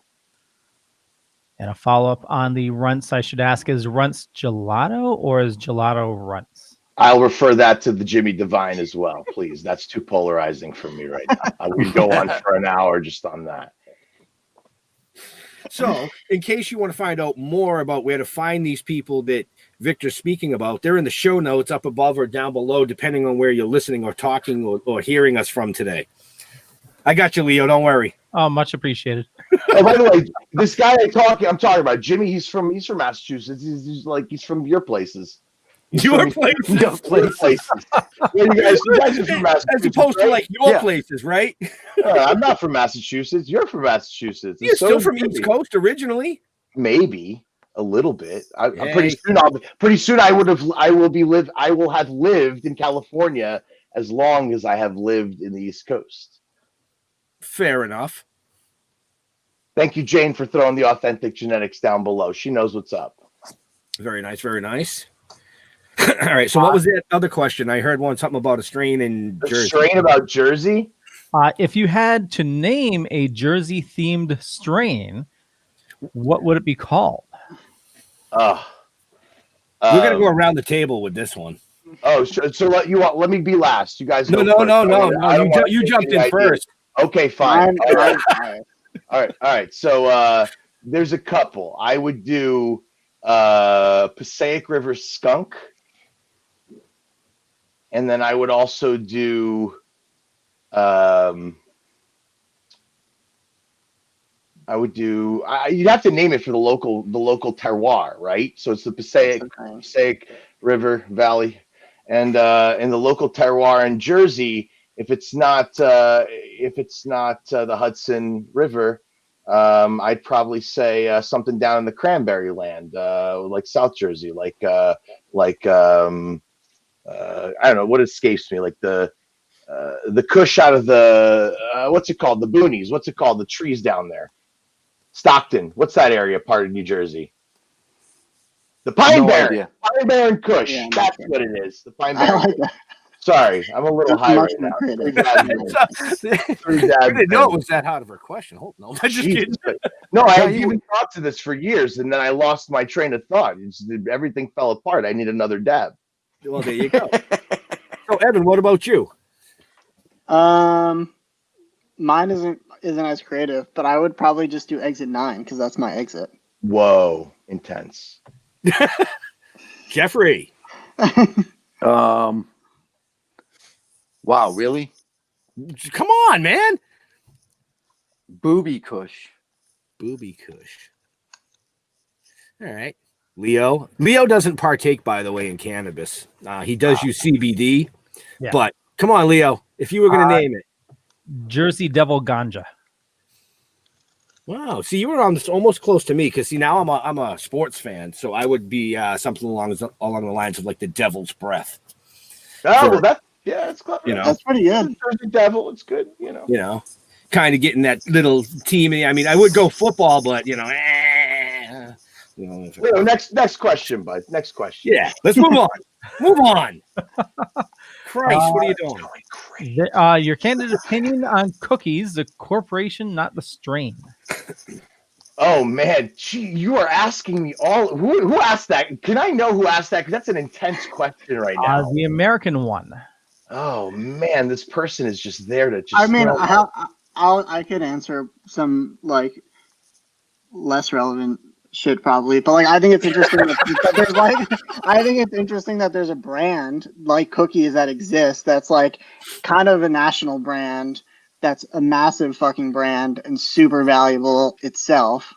And a follow-up on the runts, I should ask, is runts gelato or is gelato runts? I'll refer that to the Jimmy Devine as well, please. That's too polarizing for me right now. We could go on for an hour just on that. So, in case you want to find out more about where to find these people that Victor's speaking about, they're in the show notes up above or down below, depending on where you're listening or talking or hearing us from today. I got you, Leo. Don't worry. Oh, much appreciated. Oh, by the way, this guy I'm talking about, Jimmy, he's from Massachusetts. He's from your places. Your places. Your places. Yeah, you guys are from Massachusetts. As opposed to your places, right? I'm not from Massachusetts. You're from Massachusetts. You're still from East Coast originally. Maybe a little bit. I'm pretty soon. I will have lived in California as long as I have lived in the East Coast. Fair enough. Thank you, Jane, for throwing the Authentic Genetics down below. She knows what's up. Very nice. Very nice. All right. So what was that other question? I heard something about a strain in Jersey. A strain about Jersey? If you had to name a Jersey-themed strain, what would it be called? We're gonna go around the table with this one. Oh, so let me be last. You guys. No. You jumped in first. Okay, fine. All right. So there's a couple. I would do Passaic River skunk. And then I would also do you'd have to name it for the local terroir, right? So it's the Passaic River Valley, and in the local terroir in Jersey, if it's not the Hudson River, I'd probably say something down in the Cranberry Land, like South Jersey, I don't know what escapes me, like the Kush out of the what's it called? The boonies. What's it called? The trees down there. Stockton. What's that area part of New Jersey? The Pine Barren. Pine Barren Kush. Yeah, That's what it is. The Pine Barren. Sorry, I'm a little high right now. I didn't know it was that hard of a question. Hold no, I just kidding. No, I had even thought to this for years, and then I lost my train of thought. Everything fell apart. I need another dab. Well, there you go. So, Evan, what about you? Mine isn't as creative, but I would probably just do exit 9 because that's my exit. Whoa, intense. Jeffrey. Wow, really? Come on, man. Booby Kush. Booby Kush. All right. Leo. Leo doesn't partake, by the way, in cannabis. He does use CBD. Yeah. But come on, Leo. If you were going to name it. Jersey Devil Ganja. Wow. See, you were almost close to me because, see, now I'm a sports fan. So I would be something along the lines of like the Devil's Breath. Oh, well, it's clever. You know, that's pretty good. Jersey Devil, it's good. You know, kind of getting that little team. I mean, I would go football, but next question, bud. Next question. Yeah, let's move on. Move on. Christ, what are you doing? Your candid opinion on cookies, the corporation, not the strain. Oh man, you are asking me all. Who asked that? Can I know who asked that? Because that's an intense question right now. The American one. Oh man, this person is just there to just. I mean, I could answer some like less relevant shit probably, but like I think it's interesting that there's I think it's interesting that there's a brand like cookies that exists that's like kind of a national brand that's a massive fucking brand and super valuable itself.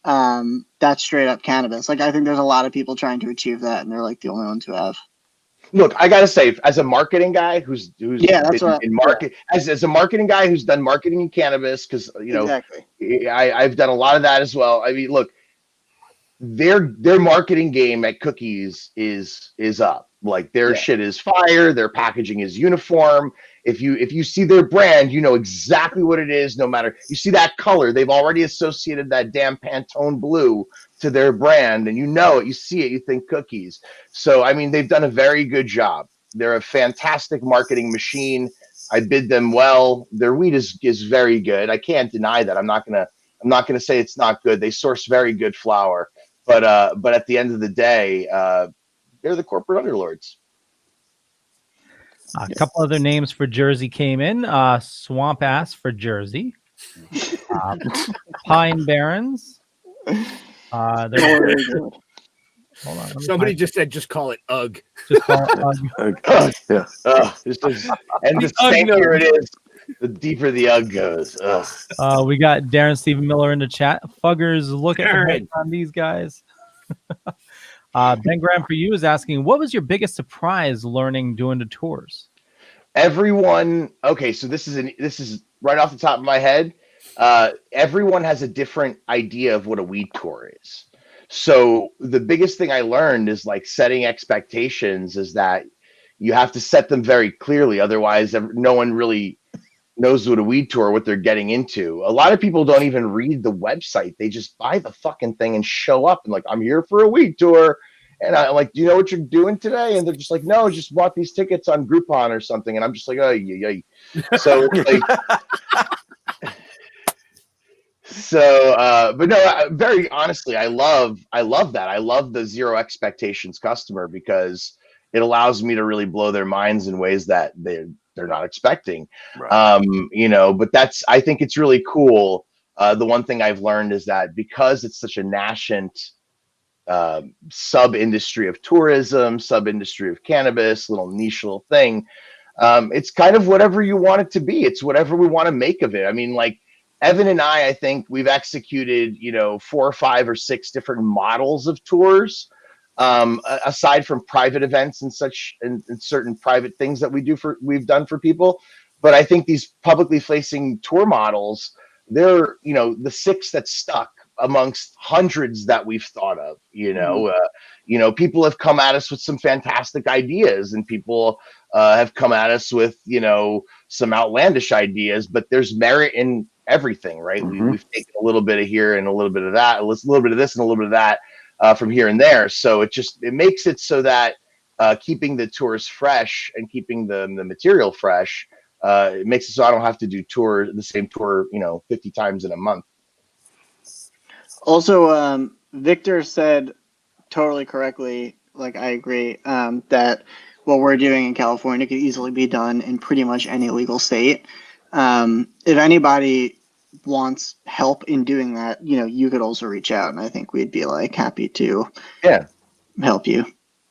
That's straight up cannabis. Like I think there's a lot of people trying to achieve that, and they're like the only ones who have. Look, I gotta say, as a marketing guy who's that's in market, as a marketing guy who's done marketing in cannabis, because exactly. I've done a lot of that as well. I mean, look, their marketing game at Cookies is up. Like their shit is fire. Their packaging is uniform. If you see their brand, you know exactly what it is. No matter you see that color, they've already associated that damn Pantone blue to their brand, and you know it. You see it, you think Cookies. So I mean, they've done a very good job. They're a fantastic marketing machine. I bid them well. Their weed is very good. I can't deny that. I'm not gonna say it's not good. They source very good flower, but at the end of the day, they're the corporate underlords. A couple other names for Jersey came in. Swamp Ass for Jersey. Pine Barrens. Hold on, somebody just said, just call it UGG. Just call it UGG. Yeah. And the stankier it is, the deeper the UGG goes. We got Darren Stephen Miller in the chat. Fuggers, look at the heads on these guys. Ben Graham for you is asking, what was your biggest surprise learning doing the tours? Everyone. Okay, so this is right off the top of my head. Everyone has a different idea of what a weed tour is. So the biggest thing I learned is like setting expectations is that you have to set them very clearly. Otherwise, no one really knows what a weed tour, what they're getting into. A lot of people don't even read the website. They just buy the fucking thing and show up and like, I'm here for a weed tour. And I'm like, do you know what you're doing today? And they're just like, no, just bought these tickets on Groupon or something. And I'm just like, oh, yeah. So like, but no, very honestly, I love that. I love the zero expectations customer because it allows me to really blow their minds in ways that they're not expecting. Right. But I think it's really cool. The one thing I've learned is that because it's such a nascent sub-industry of tourism, sub-industry of cannabis, little niche little thing, it's kind of whatever you want it to be. It's whatever we want to make of it. I mean, like Evan and I think we've executed, 4 or 5 or 6 different models of tours. Aside from private events and such and certain private things that we've done for people. But I think these publicly facing tour models, they're, the 6 that stuck amongst hundreds that we've thought of, people have come at us with some fantastic ideas and people have come at us with, some outlandish ideas, but there's merit in everything, right? Mm-hmm. We've taken a little bit of here and a little bit of that, a little bit of this and a little bit of that. From here and there. So it makes it so that keeping the tours fresh and keeping the material fresh, it makes it so I don't have to do the same tour, 50 times in a month. Also, Victor said totally correctly, like I agree, that what we're doing in California could easily be done in pretty much any legal state. If anybody wants help in doing that, you could also reach out, and I think we'd be like happy to help you.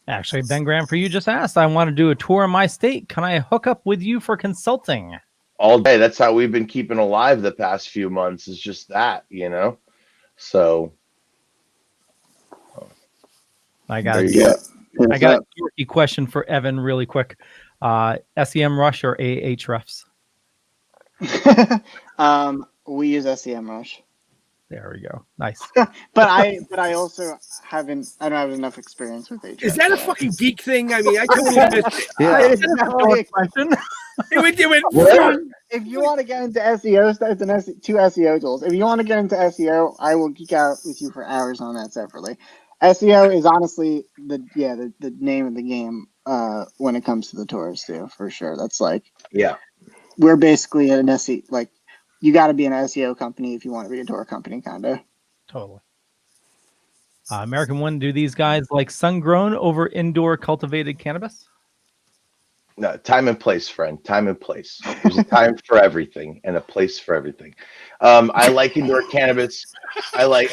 Actually, Ben Graham, for you just asked, I want to do a tour in my state. Can I hook up with you for consulting? All day. That's how we've been keeping alive the past few months, is just that, So I got a quirky question for Evan really quick. SEM Rush or AH Refs? We use SEM Rush. There we go. Nice. but I also I don't have enough experience with AH. Is that a fucking geek thing? I mean, I totally missed it. Yeah. Question. If you want to get into SEO stuff, it's two SEO tools. If you want to get into SEO, I will geek out with you for hours on that separately. SEO is honestly the name of the game when it comes to the tours too, for sure. That's we're basically an SEO, like you got to be an SEO company if you want to be a tour company, kind of. Totally. American One, do these guys like sun-grown over indoor cultivated cannabis? No, time and place, friend. Time and place. There's a time for everything and a place for everything. I like indoor cannabis. I'm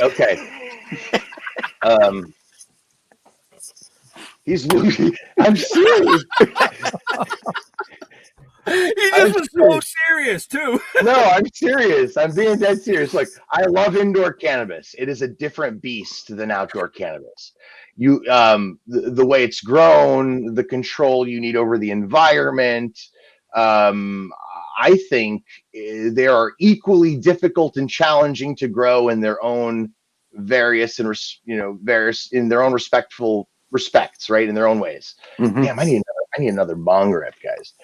serious. He just was so serious too. No, I'm serious. I'm being dead serious. Like, I love indoor cannabis. It is a different beast than outdoor cannabis. You, the way it's grown, the control you need over the environment. I think they are equally difficult and challenging to grow in their own various in their own respects, right? In their own ways. Mm-hmm. Damn, I need another bong rip, guys.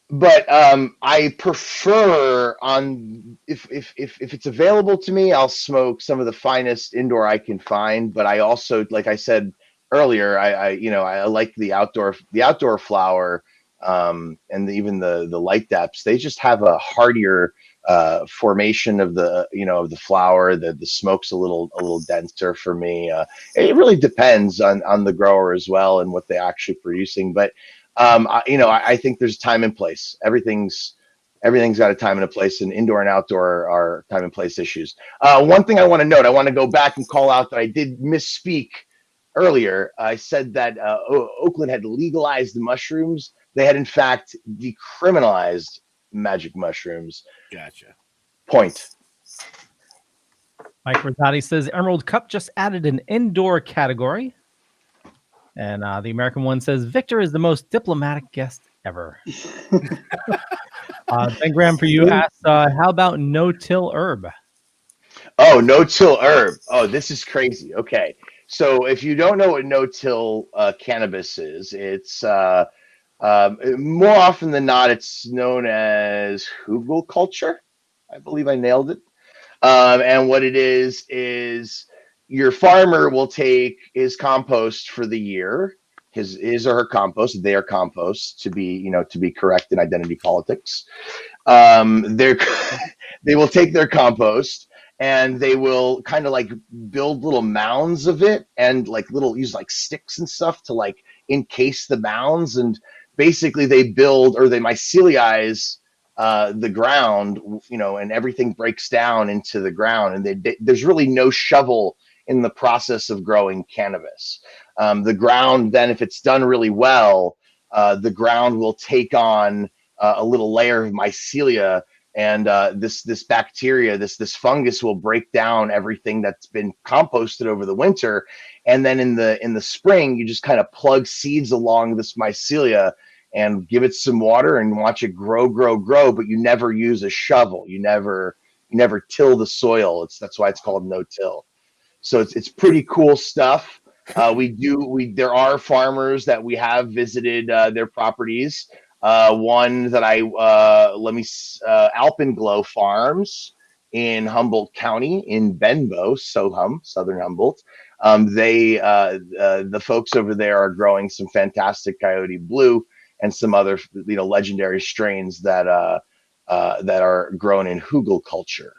But I prefer if it's available to me, I'll smoke some of the finest indoor I can find. But I also, like I said earlier, I like the outdoor flower, and even the light depths. They just have a hardier formation of the flower. The smoke's a little denser for me. It really depends on the grower as well and what they're actually producing. But I think there's time and place. Everything's got a time and a place, and indoor and outdoor are time and place issues. One thing I want to note, I want to go back and call out that I did misspeak earlier. I said that Oakland had legalized mushrooms. They had in fact decriminalized magic mushrooms. Gotcha. Point. Mike Rosati says Emerald Cup just added an indoor category. And the American One says Victor is the most diplomatic guest ever. Ben Graham, for you, asked, how about no-till herb? Oh, no-till herb. Oh, this is crazy. Okay. So if you don't know what no-till cannabis is, it's more often than not, it's known as hugel culture. I believe I nailed it. And what it is your farmer will take his compost for the year, his or her compost, their compost, to be correct in identity politics. They will take their compost and they will kind of like build little mounds of it and use sticks and stuff to like encase the mounds, and basically they build, or they mycelize the ground, and everything breaks down into the ground, and there's really no shovel in the process of growing cannabis. The ground then, if it's done really well, the ground will take on a little layer of mycelia, and this bacteria, this fungus will break down everything that's been composted over the winter, and then in the spring you just kind of plug seeds along this mycelia and give it some water and watch it grow, but you never use a shovel. You never till the soil. That's why it's called no-till. So it's pretty cool stuff. There are farmers that we have visited their properties. One that Alpenglow Farms in Humboldt County in Benbow, Southern Humboldt. The folks over there are growing some fantastic Coyote Blue and some other, legendary strains that are grown in hugel culture.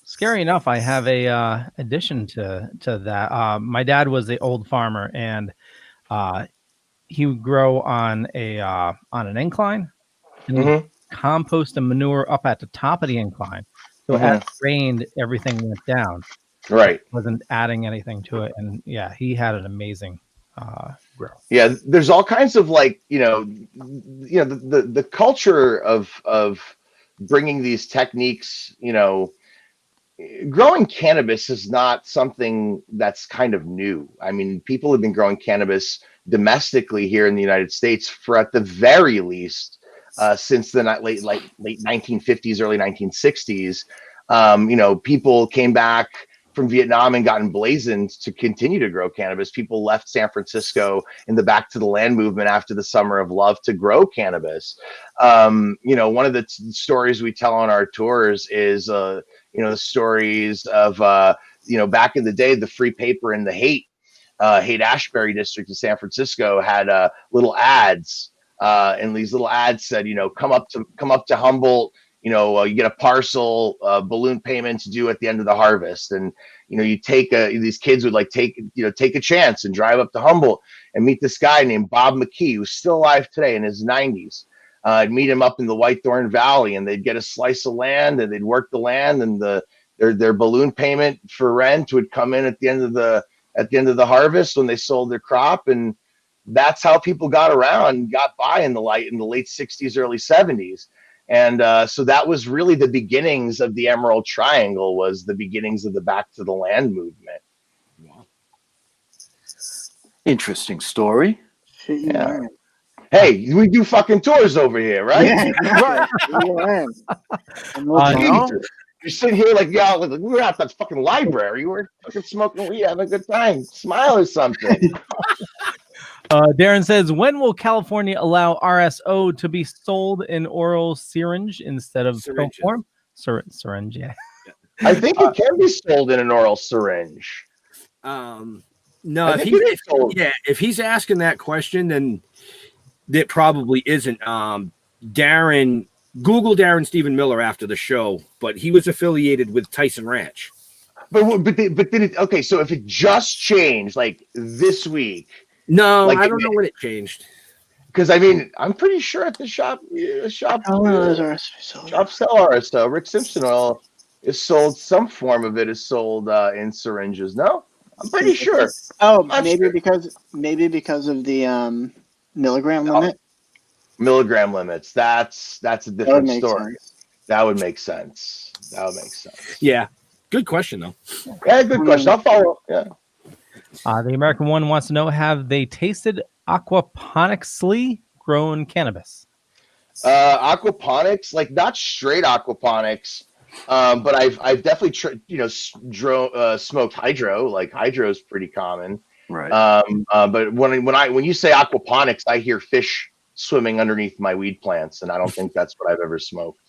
Scary enough, I have a addition to that. My dad was the old farmer, and he would grow on an incline, and he'd compost and manure up at the top of the incline. So as it rained, everything went down. Right. Wasn't adding anything to it, and yeah, he had an amazing grow. Yeah, there's all kinds of the culture of bringing these techniques. Growing cannabis is not something that's kind of new. I mean, people have been growing cannabis domestically here in the United States for at the very least since the late 1950s, early 1960s. People came back from Vietnam and got emblazoned to continue to grow cannabis. People left San Francisco in the Back to the Land movement after the Summer of Love to grow cannabis. One of the stories we tell on our tours is, the stories of, back in the day, the Free Paper in the Haight-Ashbury district of San Francisco had little ads. And these little ads said, come up to Humboldt. You get a parcel, balloon payments due at the end of the harvest. And, you take these kids would take a chance and drive up to Humboldt and meet this guy named Bob McKee, who's still alive today in his 90s. I'd meet him up in the Whitethorn Valley, and they'd get a slice of land, and they'd work the land, and their balloon payment for rent would come in at the end of the harvest when they sold their crop. And that's how people got around and got by in the late 60s, early 70s. And so that was really the beginnings of the Emerald Triangle, was the beginnings of the Back to the Land movement. Wow. Interesting story. Yeah. Hey, we do fucking tours over here, right? Yeah, right. You're sitting here we're at that fucking library. We're fucking smoking weed, having a good time. Smile or something. Darren says, when will California allow RSO to be sold in oral syringe instead of pill form? Syringe, yeah. I think it can be sold in an oral syringe. No, if he's asking that question, then it probably isn't. Google Darren Stephen Miller after the show, but he was affiliated with Tyson Ranch. But did it? Okay, so if it just changed this week. No, I don't know when it changed. Because I'm pretty sure at the shop sell RSO. Rick Simpson oil is sold. Some form of it is sold in syringes. No, I'm pretty sure. Oh, maybe because of the milligram limit. Milligram limits. That's a different story. That would make sense. Yeah, good question though. Yeah, good question. I'll follow. Yeah. The American one wants to know: have they tasted aquaponically grown cannabis? Aquaponics, not straight aquaponics, but I've definitely smoked hydro. Hydro is pretty common, right? But when you say aquaponics, I hear fish swimming underneath my weed plants, and I don't think that's what I've ever smoked.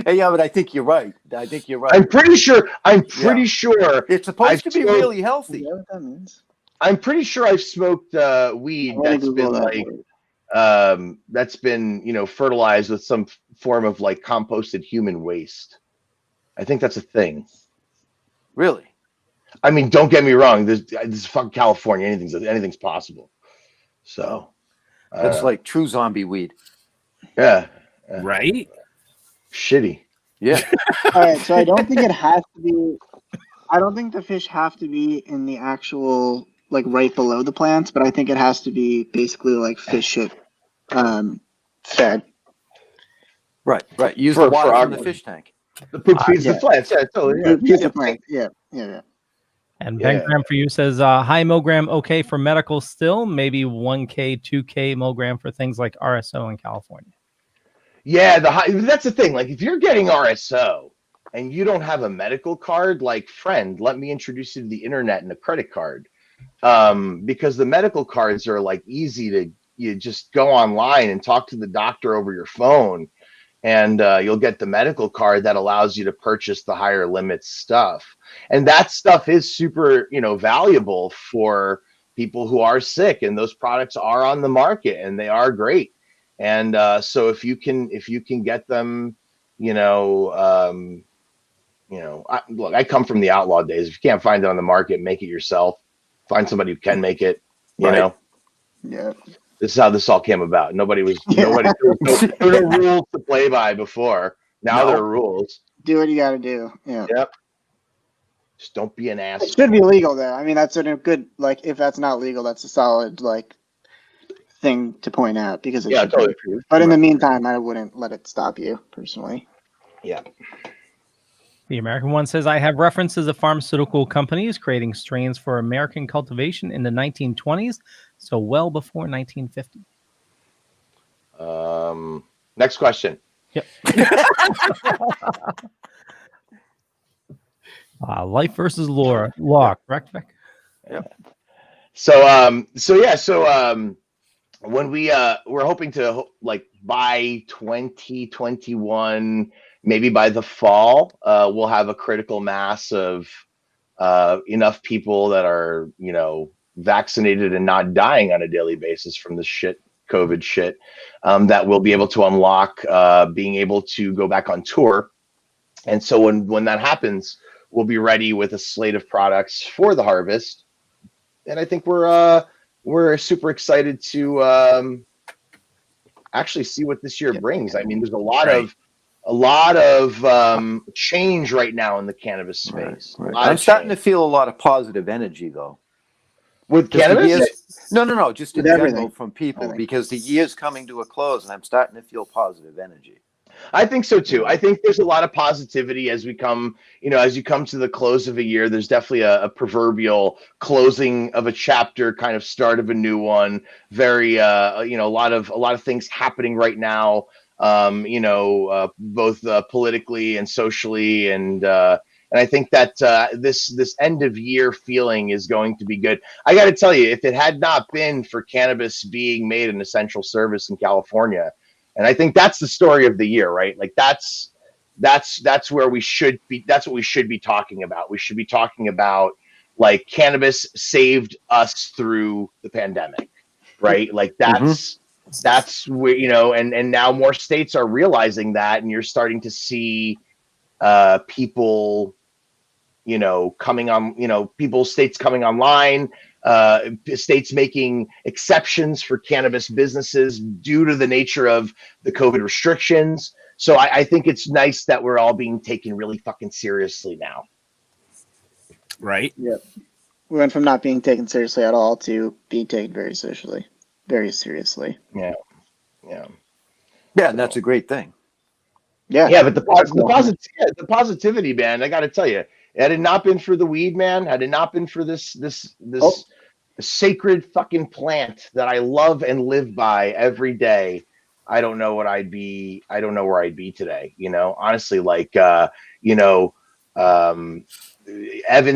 Yeah, but I think you're right. I'm pretty sure it's supposed to be really healthy. You know what that means? I'm pretty sure I've smoked weed that's been fertilized with some form of composted human waste. I think that's a thing. Really? Don't get me wrong. This is fucking California. Anything's possible. So that's like true zombie weed. Yeah. Right. Shitty. Yeah. All right. So I don't think it has to be. I don't think the fish have to be in the actual right below the plants, but I think it has to be basically fish shit fed. Right. Use the water from the fish tank. The poop feeds the plants. Yeah, totally. Feeds the plants. Yeah. And Ben Graham for you says, high milligram okay for medical still, maybe 1K, 2K milligram for things like RSO in California. Yeah, that's the thing. If you're getting RSO and you don't have a medical card, friend, let me introduce you to the internet and a credit card. Because the medical cards are easy to, you just go online and talk to the doctor over your phone. and you'll get the medical card that allows you to purchase the higher limit stuff. And that stuff is super, valuable for people who are sick, and those products are on the market and they are great. And so if you can get them, look, I come from the outlaw days. If you can't find it on the market, make it yourself. Find somebody who can make it, Right. Yeah. This is how this all came about. There were no rules to play by before. Now there are rules. Do what you got to do. Yeah. Yep. Just don't be an ass. It should be legal though. I mean, that's a good, like, if that's not legal, that's a solid, like, thing to point out because it should totally. be. But in the meantime, I wouldn't let it stop you personally. Yeah. The American one says, I have references of pharmaceutical companies creating strains for American cultivation in the 1920s, so well before 1950. Next question. Yep. Life versus law, correct, Vic? Yep. So when we're hoping to, like, by 2021, maybe by the fall, we'll have a critical mass of enough people that are, vaccinated and not dying on a daily basis from this COVID shit, that we'll be able to unlock being able to go back on tour. And so when that happens, we'll be ready with a slate of products for the harvest. And I think we're super excited to actually see what this year brings. I mean, there's a lot of change right now in the cannabis space. Right. I'm starting to feel a lot of positive energy though. With cannabis? No, just in general from people, because the year's coming to a close and I'm starting to feel positive energy. I think so too. I think there's a lot of positivity as we come, as you come to the close of a year. There's definitely a proverbial closing of a chapter, kind of start of a new one. Very, a lot of things happening right now. Both politically and socially, and I think that this end of year feeling is going to be good. I got to tell you, if it had not been for cannabis being made an essential service in California. And I think that's the story of the year, right? Like that's where we should be. That's what we should be talking about. We should be talking about, like, cannabis saved us through the pandemic, right? Like that's where, and now more states are realizing that, and you're starting to see people, coming on, states coming online. States making exceptions for cannabis businesses due to the nature of the COVID restrictions. So I think it's nice that we're all being taken really fucking seriously now. Right. Yep. We went from not being taken seriously at all to being taken very seriously. Yeah. And that's a great thing. Yeah, but the positivity, man, I got to tell you, had it not been for the weed, man, had it not been for this sacred fucking plant that I love and live by every day, I don't know where I'd be today. Honestly, like, Evan's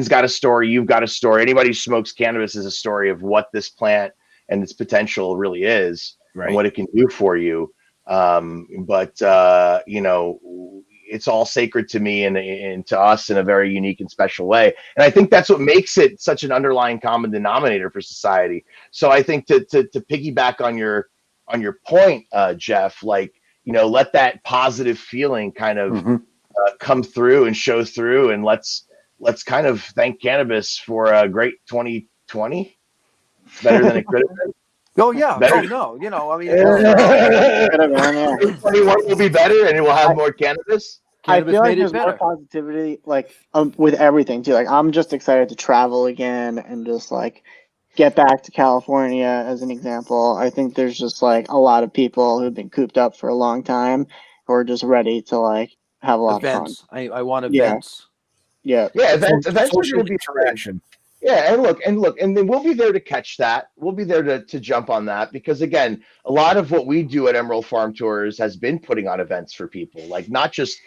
got a story. You've got a story. Anybody who smokes cannabis is a story of what this plant and its potential really is, right, and what it can do for you. It's all sacred to me and to us in a very unique and special way. And I think that's what makes it such an underlying common denominator for society. So I think to piggyback on your point, Jeff, like, let that positive feeling kind of come through and show through, and let's kind of thank cannabis for a great 2020. Better than it could have been. Oh yeah. Better. Oh no. I mean, 2021 will be better, and it will have more cannabis. I feel like there's more positivity, like, with everything too. Like, I'm just excited to travel again and just, like, get back to California as an example. I think there's just, like, a lot of people who've been cooped up for a long time who are just ready to, like, have a lot of fun. I want events. Yeah. Events are Social going to be interaction. Yeah, and then we'll be there to catch that. We'll be there to jump on that, because again, a lot of what we do at Emerald Farm Tours has been putting on events for people. Like, not just,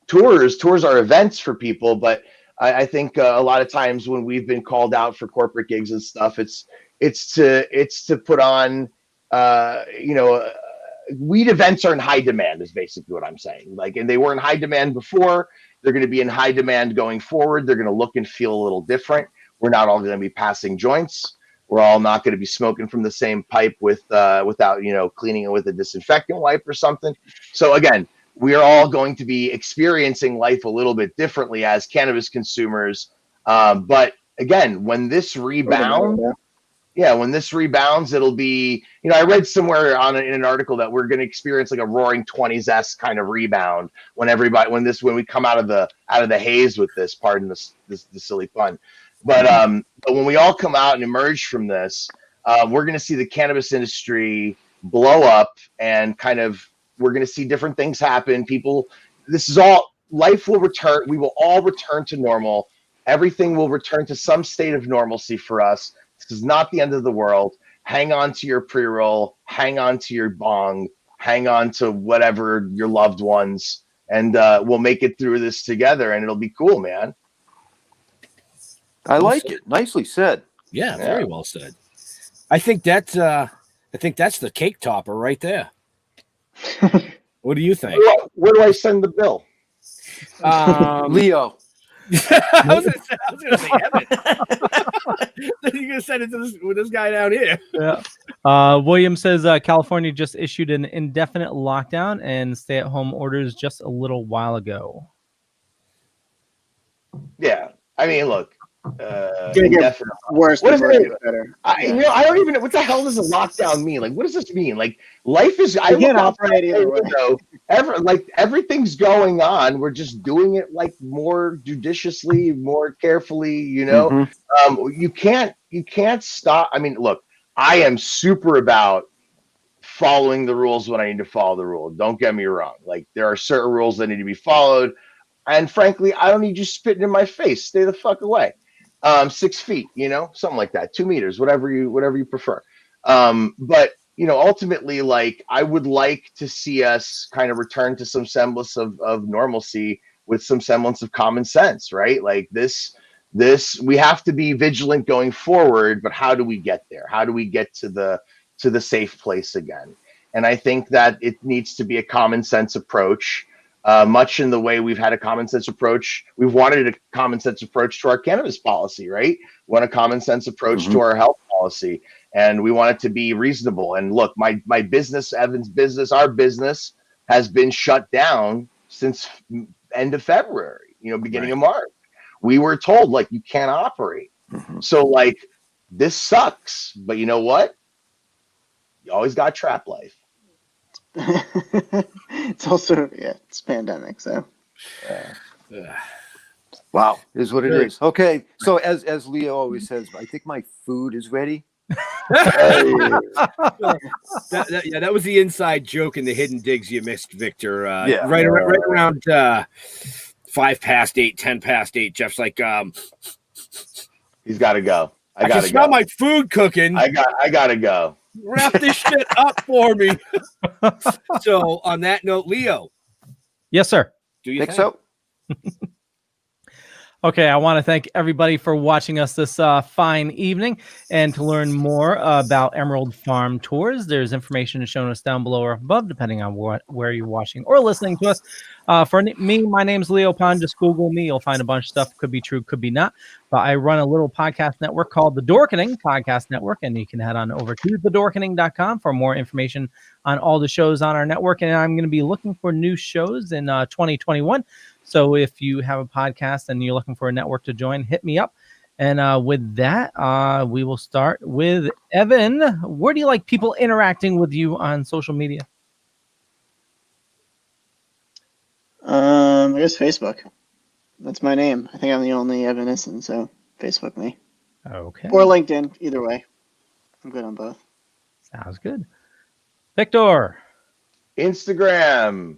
tours are events for people, but I think a lot of times when we've been called out for corporate gigs and stuff, it's to put on weed events are in high demand is basically what I'm saying. Like, and they were in high demand before. They're going to be in high demand going forward. They're going to look and feel a little different. We're not all going to be passing joints. We're all not going to be smoking from the same pipe without, you know, cleaning it with a disinfectant wipe or something. So again, we are all going to be experiencing life a little bit differently as cannabis consumers. But again, when this rebounds, it'll be, you know, I read somewhere in an article that we're going to experience like a roaring 20s-esque kind of rebound when we come out of the haze with this, pardon the silly pun. But when we all come out and emerge from this, we're going to see the cannabis industry blow up, and kind of we're going to see different things happen. Life will return. We will all return to normal. Everything will return to some state of normalcy for us. This is not the end of the world. Hang on to your pre-roll. Hang on to your bong. Hang on to whatever your loved ones, and we'll make it through this together, and it'll be cool, man. I like it. Nicely said. Yeah, very well said. I think that's the cake topper right there. What do you think? Where do I send the bill? Leo. I was gonna say Evan. You're gonna send it to this guy down here. Yeah. William says California just issued an indefinite lockdown and stay-at-home orders just a little while ago. Yeah, I mean, look. Gonna get worse. What is it? Better. You know, I don't even know what the hell does a lockdown mean. Like, what does this mean? Like, life is. I can't operate either way. Everything's going on. We're just doing it like more judiciously, more carefully. You know, you can't stop. I mean, look, I am super about following the rules when I need to follow the rule. Don't get me wrong. Like, there are certain rules that need to be followed, and frankly, I don't need you spitting in my face. Stay the fuck away. 6 feet, you know, something like that, 2 meters, whatever you prefer. But you know, ultimately, like, I would like to see us kind of return to some semblance of normalcy with some semblance of common sense, right? Like this, we have to be vigilant going forward, but how do we get there? How do we get to the safe place again? And I think that it needs to be a common sense approach. Much in the way we've had a common sense approach. We've wanted a common sense approach to our cannabis policy, right? We want a common sense approach to our health policy, and we want it to be reasonable. And look, my business, Evan's business, our business has been shut down since end of February, you know, beginning of March. We were told, like, you can't operate. So, like, this sucks. But you know what? You always got trap life. It's also it's pandemic, so wow, is what it is. Okay, so as Leo always says, I think my food is ready. That was the inside joke in the hidden digs you missed, Victor. Right around 5 past 8, 10 past 8. Jeff's like, he's got to go. I can smell my food cooking. I gotta go. Wrap this shit up for me. So on that note, Leo. Yes, sir. Do you think so? Okay, I want to thank everybody for watching us this fine evening. And to learn more about Emerald Farm Tours, there's information shown us down below or above, depending on where you're watching or listening to us. For me, my name's Leo Pond. Just Google me. You'll find a bunch of stuff. Could be true, could be not. But I run a little podcast network called the Dorkening Podcast Network, and you can head on over to thedorkening.com for more information on all the shows on our network. And I'm going to be looking for new shows in 2021. So if you have a podcast and you're looking for a network to join, hit me up. And with that, we will start with Evan. Where do you like people interacting with you on social media? I guess Facebook. That's my name. I think I'm the only Evan Nison, so Facebook me. Okay. Or LinkedIn, either way. I'm good on both. Sounds good. Victor. Instagram,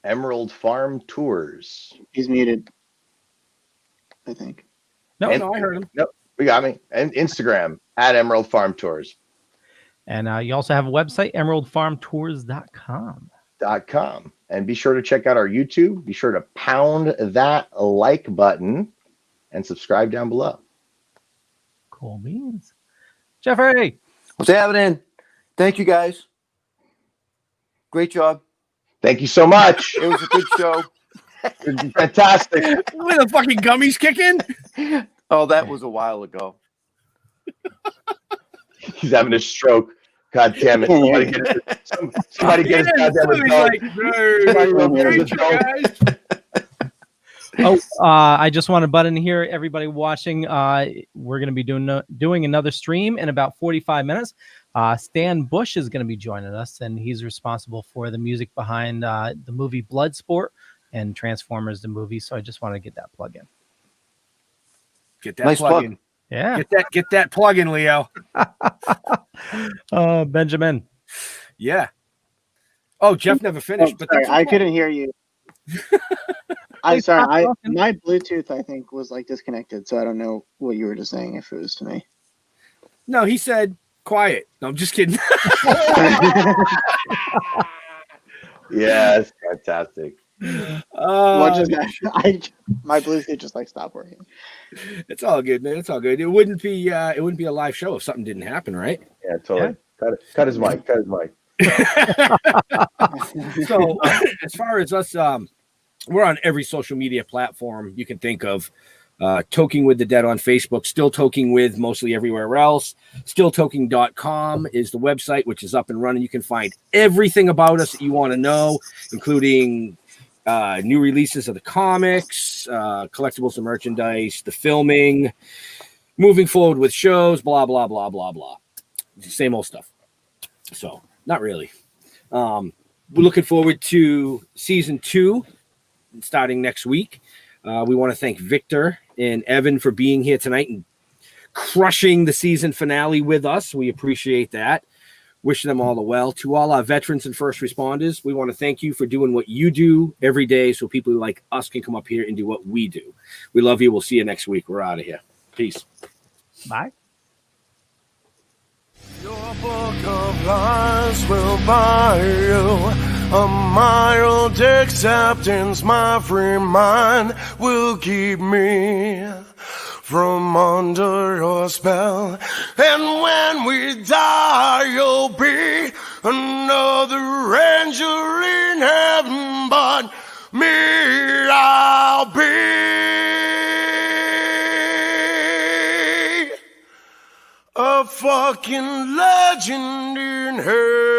Emerald Farm Tours. He's muted, I think. No, I heard him. Nope, we got me. And Instagram, at Emerald Farm Tours. And you also have a website, emeraldfarmtours.com. And be sure to check out our YouTube. Be sure to pound that like button and subscribe down below. Cool beans. Jeffrey. What's happening? Thank you, guys. Great job. Thank you so much. It was a good show. Fantastic. Where the fucking gummies kicking? Oh, that was a while ago. He's having a stroke. God damn it. Somebody get his goddamn adult. I just want to butt in here, everybody watching. We're going to be doing another stream in about 45 minutes. Stan Bush is going to be joining us, and he's responsible for the music behind the movie Bloodsport and Transformers the movie. So I just want to get that plug in. Get that plug in. Yeah. Get that plug in, Leo. Benjamin. Yeah. Oh, Jeff never finished. But sorry, I couldn't hear you. I'm sorry. My Bluetooth, I think, was like disconnected, so I don't know what you were just saying. If it was to me. No, he said quiet. No, I'm just kidding. Yeah, it's fantastic. My Bluetooth just like stopped working. It's all good, man. It's all good. It wouldn't be a live show if something didn't happen, right? Yeah, totally. Yeah. Cut his mic. So, as far as us, we're on every social media platform you can think of. Toking with the Dead on Facebook, Still Toking with mostly everywhere else. StillToking.com is the website, which is up and running. You can find everything about us that you want to know, including new releases of the comics, collectibles and merchandise, the filming, moving forward with shows, blah, blah, blah, blah, blah. Same old stuff. So, not really. We're looking forward to season 2 starting next week. We want to thank Victor and Evan for being here tonight and crushing the season finale with us. We appreciate that. Wish them all the well. To all our veterans and first responders, we want to thank you for doing what you do every day so people like us can come up here and do what we do. We love you. We'll see you next week. We're out of here. Peace. Bye. Your book of lies will buy you a mild acceptance. My free mind will keep me from under your spell. And when we die, you'll be another angel in heaven, but me, I'll be a fucking legend in hell.